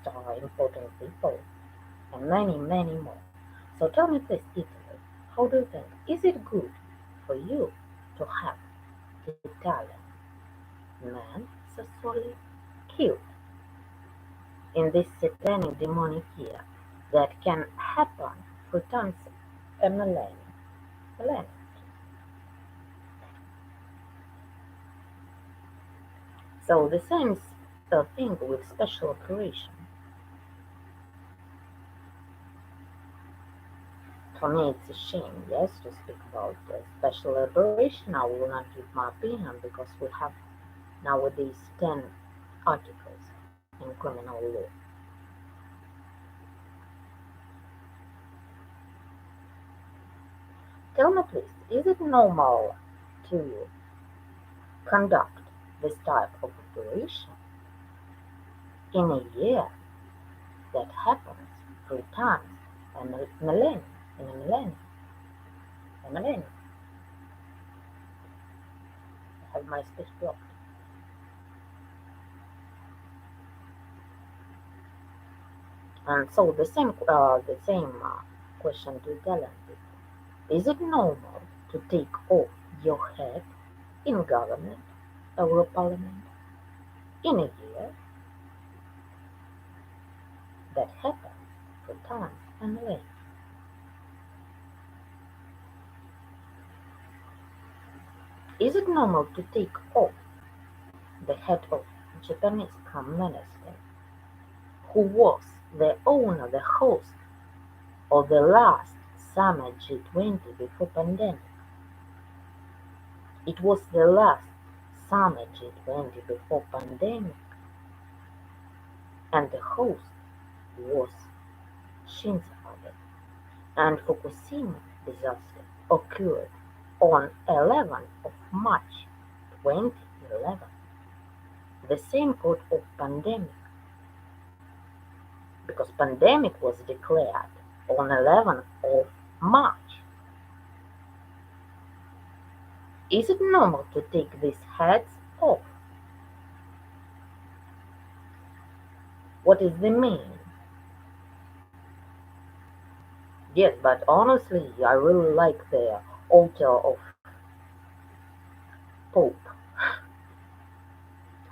Speaker 1: important people, and many, many more. So tell me please, Italy, how do you think? Is it good for you to have Italian man sexually killed in this satanic demonic year that can happen 3 times a millennium? So the same thing with special operation. For me, it's a shame, yes, to speak about special operation. I will not give my opinion because we have nowadays 10 articles in criminal law. Tell me please, is it normal to conduct this type of operation in a year that happens 3 times in a millennium? I have my speech blocked. And so the same question to Italian people: is it normal to take off your head in government or parliament in a year that happens 3 times a millennium? Is it normal to take off the head of Japanese Prime Minister, who was the owner, the host of the last summer G20 before pandemic? It was the last summer G20 before pandemic, and the host was Shinzo Abe. And Fukushima disaster occurred on 11th of March 2011, the same code of pandemic, because pandemic was declared on 11th of March. Is it normal to take these heads off? What is the meaning? Yes, but honestly, I really like the altar of Pope.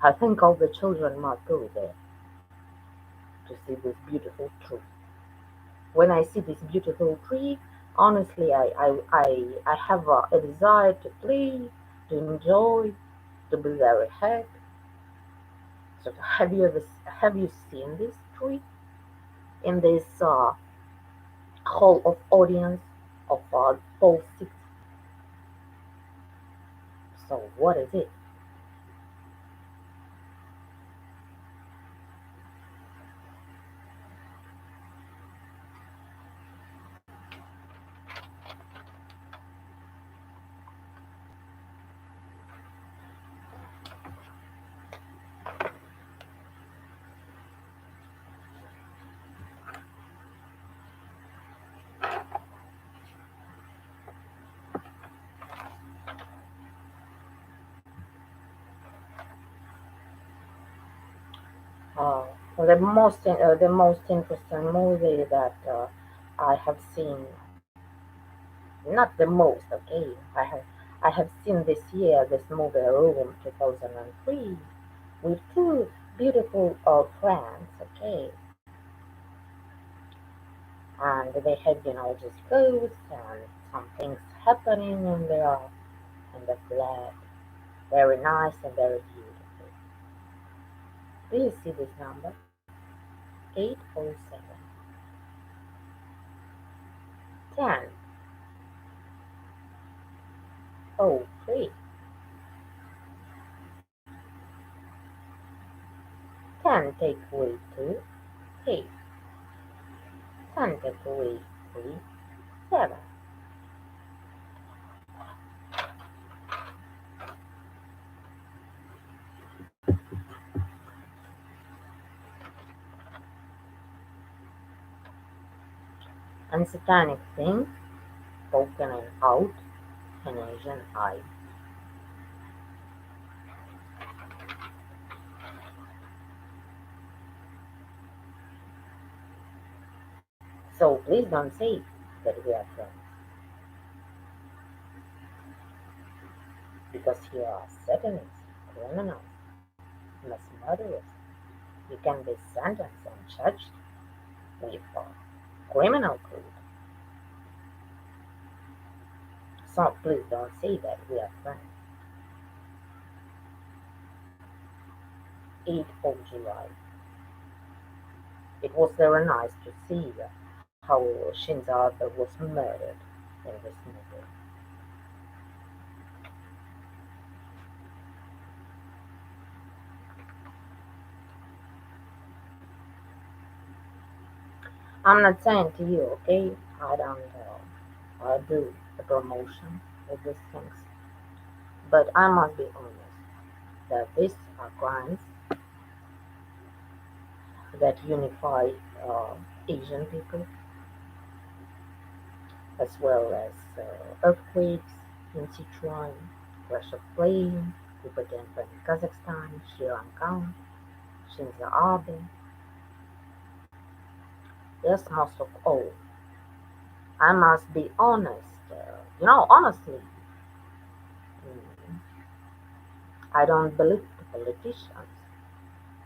Speaker 1: I think all the children must go there to see this beautiful tree. When I see this beautiful tree, honestly, I have a desire to play, to enjoy, to be very happy. So have you seen this tree in this hall of audience of Paul 6? So what is it? Uh, the most interesting movie that I have seen, not the most, okay. I have seen this year this movie Room 2003 with two beautiful friends, okay, and they had just ghosts and some things happening in the flat, very nice and very beautiful. Do you see this number? 807 10 03 10 take away 2, 8. 10 take away 3, 7. And satanic thing spoken and out in Asian eye. So please don't say that we are friends. Because here are Satanists, criminals, mass murderers. You can be sentenced and charged with criminal code. So please don't say that we are friends. 8th of July. It was very nice to see how Shinzo Abe was murdered in this movie. I'm not saying to you, okay, I don't do the promotion of these things, but I must be honest that these are crimes that unify Asian people, as well as earthquakes in Sichuan, crash of plane, Kuba Temple in Kazakhstan, Sri Lanka, Shinzo Abe. Yes, most of all. I must be honest. Honestly, mm, I don't believe the politicians,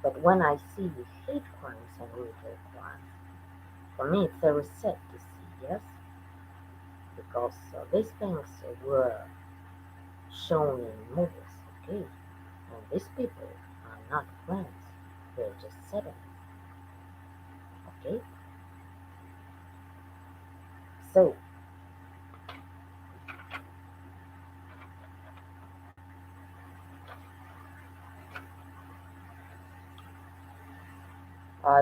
Speaker 1: but when I see hate crimes and brutal crimes, for me it's very sad to see, yes, because these things were shown in movies, okay, and these people are not friends, they're just Satanists, okay? So,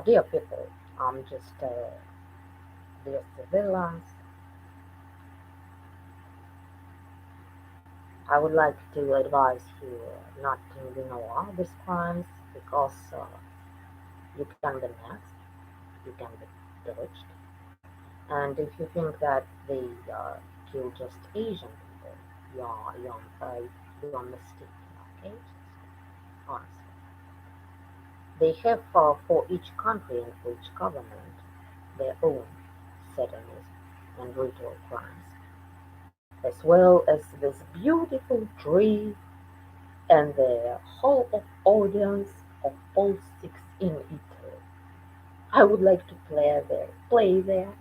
Speaker 1: dear people, I'm just dear civilians, I would like to advise you not to ignore these crimes because you can be next, you can be touched, and if you think that they kill just Asian people, you're mistaken, okay? Honestly, they have for each country and for each government their own satanism and ritual crimes, as well as this beautiful tree and the whole of audience of all six in Italy. I would like to play there.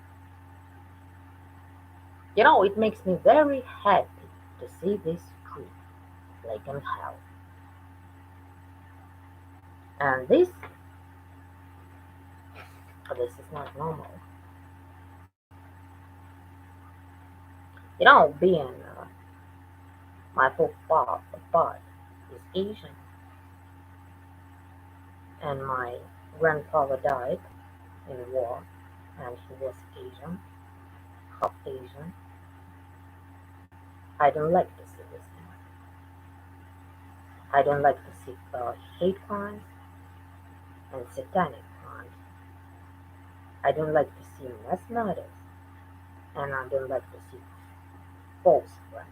Speaker 1: It makes me very happy to see this tree, like in hell. And this is not normal. Being my part is Asian, and my grandfather died in war, and he was Asian, half Asian. I don't like to see this thing. I don't like to see hate crimes and satanic crimes. I don't like to see mass murders, and I don't like to see false friends,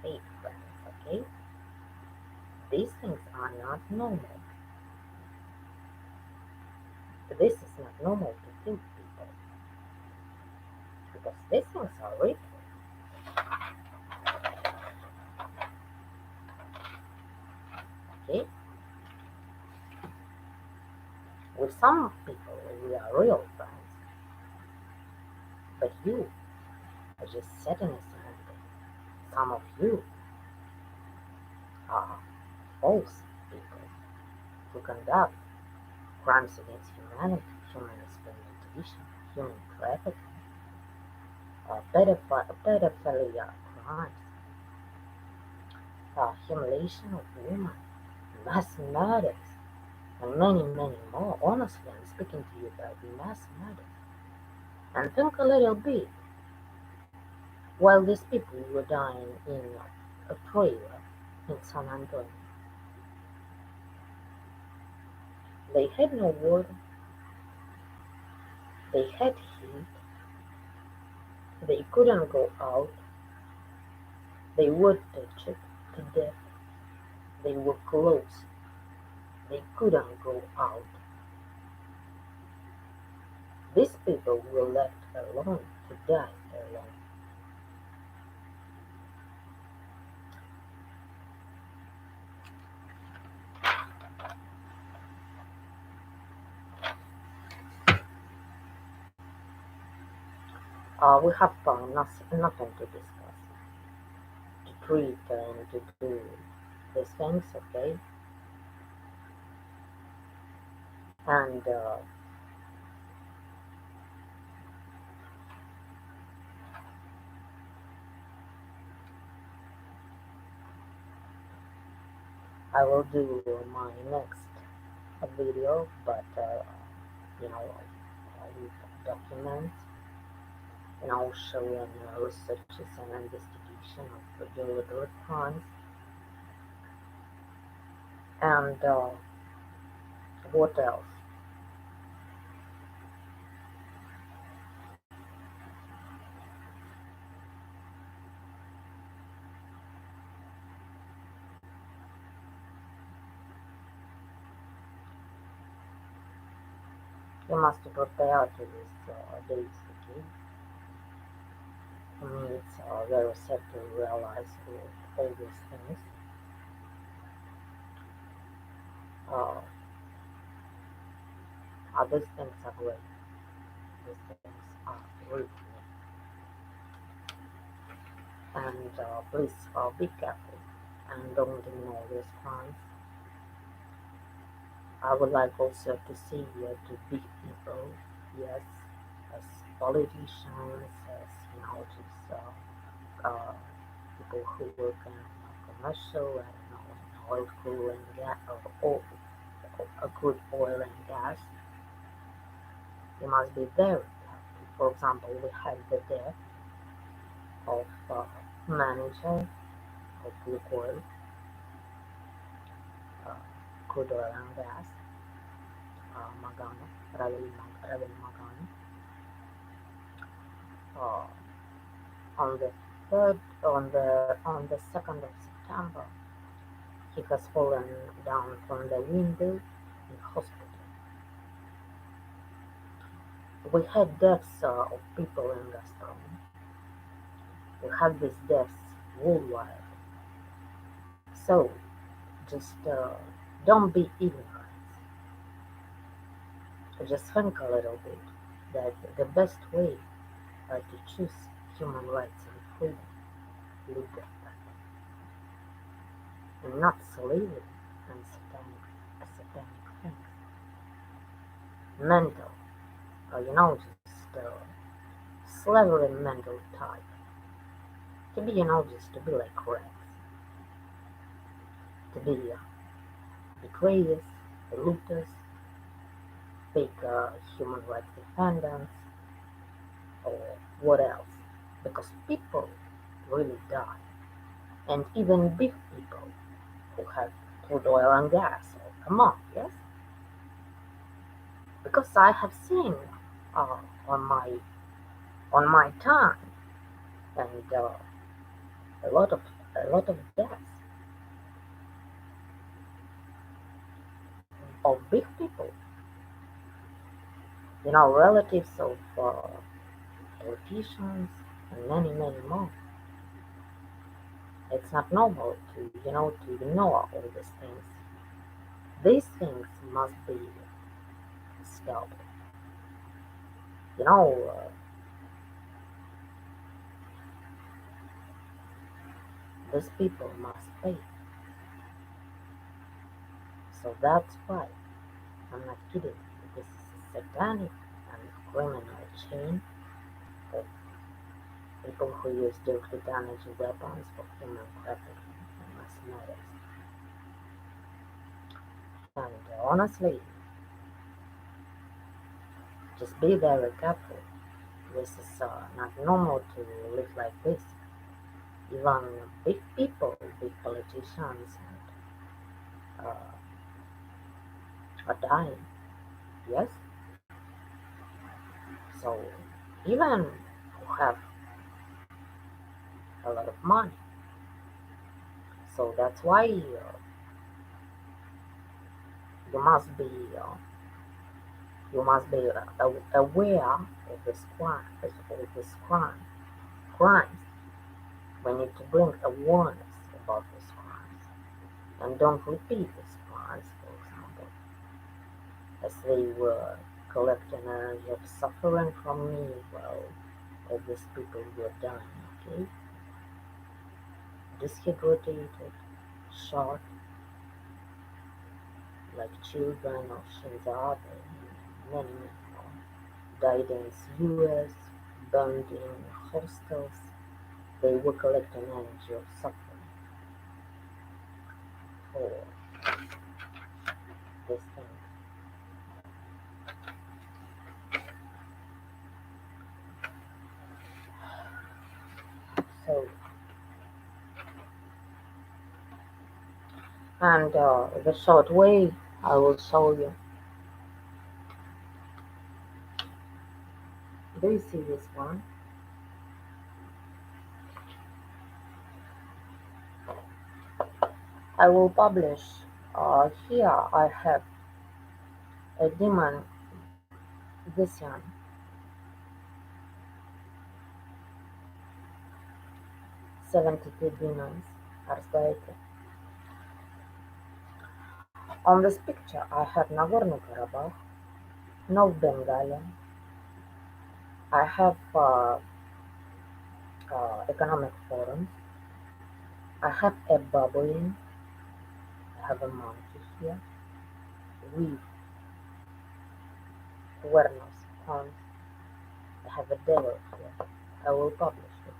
Speaker 1: fake friends, okay? These things are not normal. This is not normal to kill people, because these things are real, okay? With some people, we are real friends, but you are just Satanists only. Some of you are false people who conduct crimes against humanity, human experimentation, human trafficking, pedophilia crimes, humiliation of women, mass murders, and many, many more. Honestly, I'm speaking to you about mass murder. And think a little bit. While these people were dying in a trailer in San Antonio, they had no water, they had heat, they couldn't go out, they were tortured to death, they were close, they couldn't go out. These people were left alone to die alone. We have nothing to discuss, to treat and to do these things, okay? And I will do my next video, but with documents, showing researches and investigation of deliberate crimes, and what else? You must prepare to these days, okay? For me, it's very sad to realize all these things. Uh, these things are great. These things are really great. And please be careful and don't ignore these crimes. I would like also to see to big people, yes, as politicians, as just people who work in commercial, I don't know, in oil, coal, and gas, or crude oil and gas. You must be very careful. For example, we had the death of manager of Lukoil, uh, crude oil and gas, Magano, Ravel Magano, uh, on the second of September. He has fallen down from the window in hospital. We had deaths of people in Gazprom. We have these deaths worldwide. So just don't be ignorant. Just think a little bit that the best way to choose human rights and freedom, look at that, and not slavery and satanic things. Mental, just slavery mental type. To be, just to be like rats. To be betrayers, looters, fake human rights defendants, or what else. Because people really die. And even big people who have crude oil and gas. Oh, come on, yes? Because I have seen uh, on my time and a lot of deaths of big people, relatives of politicians and many more. It's not normal to to ignore all these things. These things must be stopped. You know, uh, these people must pay. So that's why I'm not kidding. This is a satanic and criminal chain of people who use deadly damaging weapons for human trafficking and mass murders. And honestly, just be very careful. This is not normal to live like this. Even big people, big politicians, are dying. Yes. So even who have a lot of money. So that's why you must be uh, you must be aware of this crimes. We need to bring awareness about these crimes and don't repeat these crimes. For example, as they were collecting energy of suffering from me, well, all these people were dying. Okay, dehydrated, shot like children of Shinzabe, and many more died in US, burned in hostels. They were collecting energy of suffering for this thing. So, and the short way I will show you. Do you see this one? I will publish. Here I have a demon vision. 72 demons are stated. On this picture, I have Nagorno-Karabakh, North Bengal. I have economic forums. I have a baboon. I have a monkey here with awareness horns. I have a devil here. I will publish it.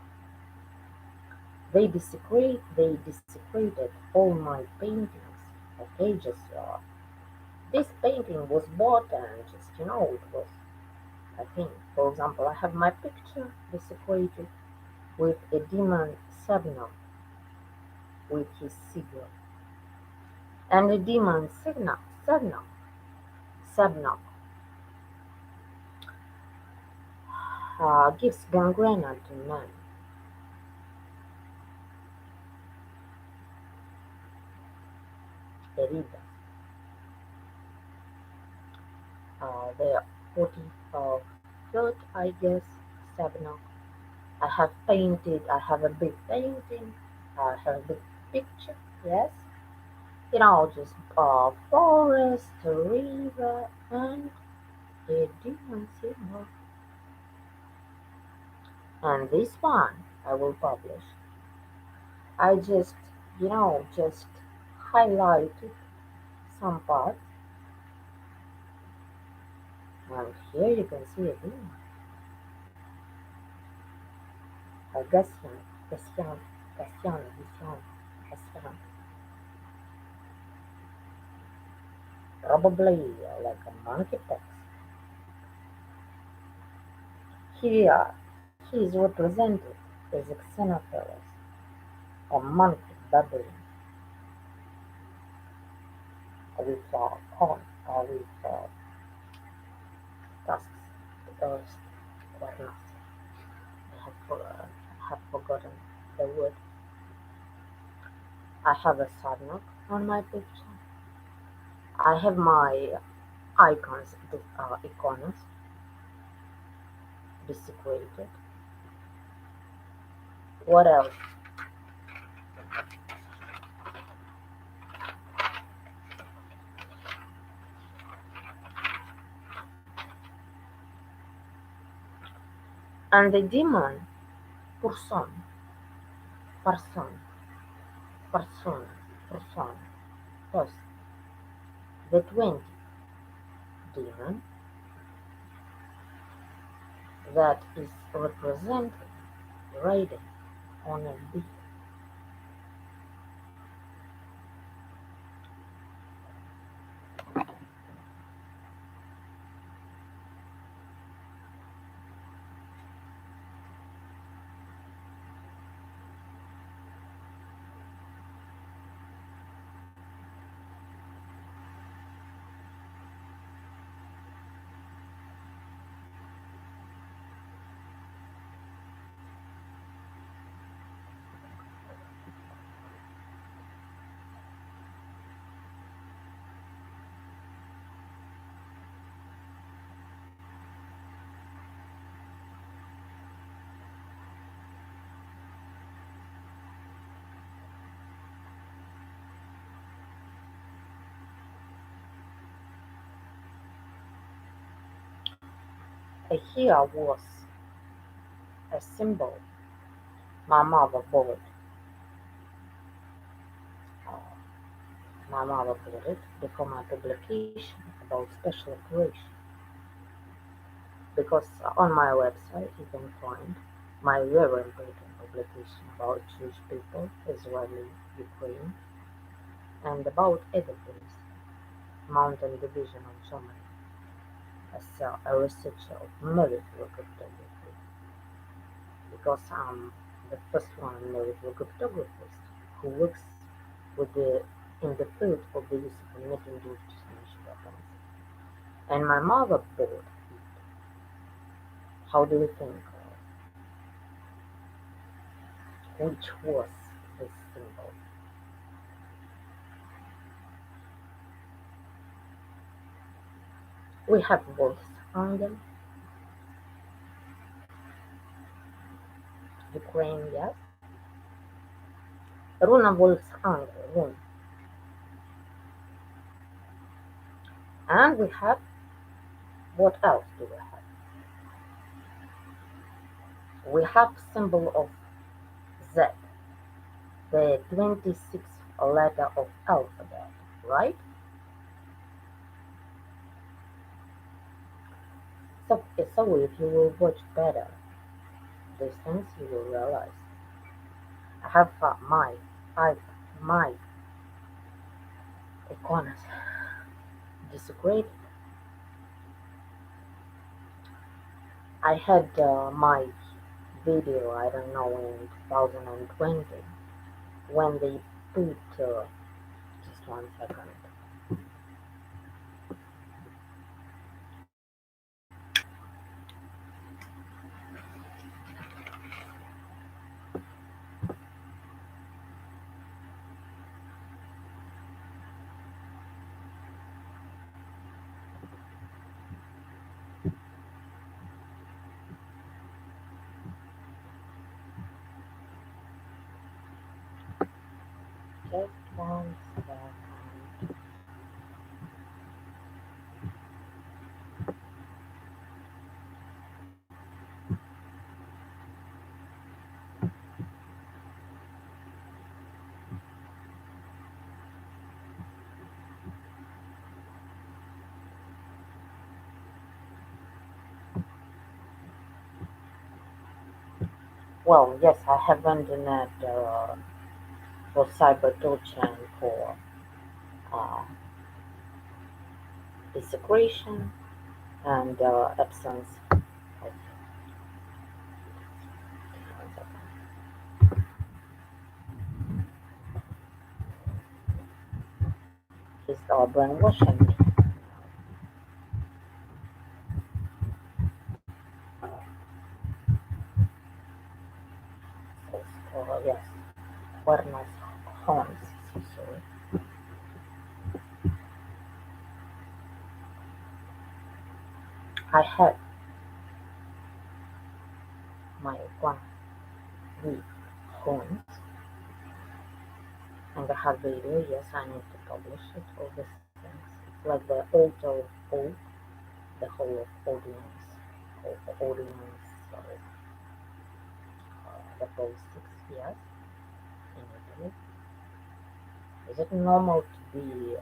Speaker 1: They desecrated all my paintings. Okay, just this painting was bought and just it was. I think, for example, I have my picture desecrated with a demon Sabna with his cigarette, and a demon Sabna gives gangrene to men. Heridas. They are 40 foot, I guess, Sabna. I have painted. I have a big painting. I have a big picture. Yes, just forest, river, and a demon symbol. And this one I will publish. I just highlighted some parts, and here you can see it. Gasyan, Gasyan, Gasyan, Gasyan, Gasyan. Probably like a monkeypox. Here, he is represented as a xenophilus, a monkey babbling with corn, with tusks, earth, or not. I have forgotten the word. I have a sadnuk on my picture. I have my icons desecrated. What else? And the demon, person, person, person, person, plus the 20 demon that is represented riding on a beast. Here was a symbol my mother bought. Uh, my mother bought it before my publication about special operation. Because on my website you can find my very important publication about Jewish people, Israeli, Ukraine, and about Elbrus, mountain division of Germany, as a researcher of military cryptography. Because I'm the first one military cryptographist who works with in the field of the use of net-induced weapons. And my mother bought it. How do you think? Which was this symbol? We have Volkswagen, Ukraine, yes. Runa Volkswagen, Rune. And we have, what else do we have? We have symbol of Z, the 26th letter of alphabet, right? So if you will watch better these things, you will realize. I have my icons disaggregated. I had my video, I don't know, in 2020 when they put, just 1 second. Just 1 second. Well, yes, I have internet for cyber torture and for uh, desecration and absence of his brainwashing me. Yes, awareness horns. Sorry. I had my one week horns and I have video. Yes, I need to publish it. All these things. It's like the altar of oak, the whole of audience, sorry, the whole 6 years in Italy. Is it normal to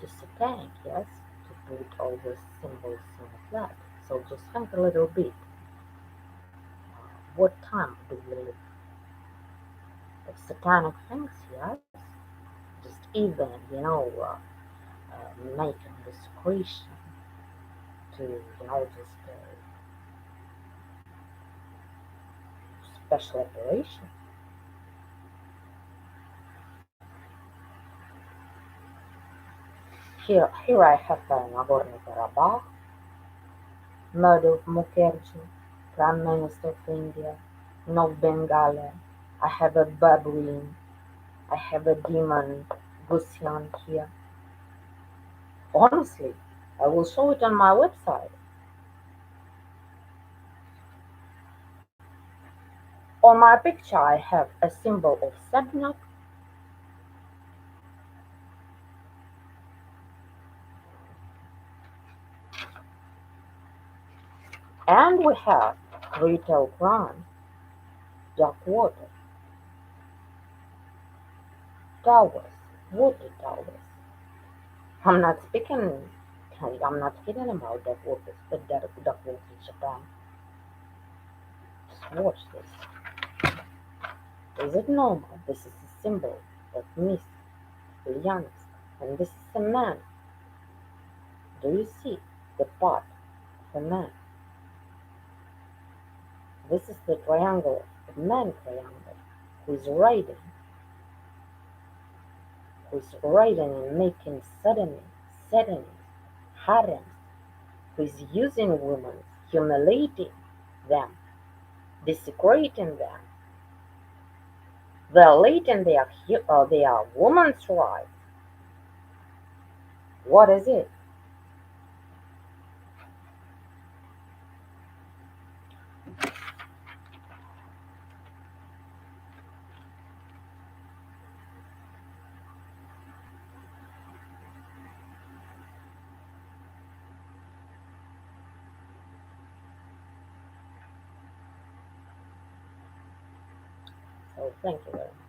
Speaker 1: satanic? Yes, to put all the symbols in a flag. So just think a little bit. What time do we live? If satanic things, yes. Just even making this creation to just special operation. Here I have Nagorno-Karabakh, murder of Mukherjee, Prime Minister of India, North Bengal. I have a baboon. I have a demon Gusian here. Honestly, I will show it on my website. On my picture, I have a symbol of Sadnak. And we have retail crime, dark water, towers, water towers. I'm not speaking. I'm not kidding about dark waters, but dark water in Japan. Just watch this. Is it normal? This is a symbol of Miss Ulyanovsk, and this is a man. Do you see the part of a man? This is the triangle, the man triangle, who is riding and making sodomies, harems, who is using women, humiliating them, desecrating them, violating their woman's rights. What is it? So thank you very much.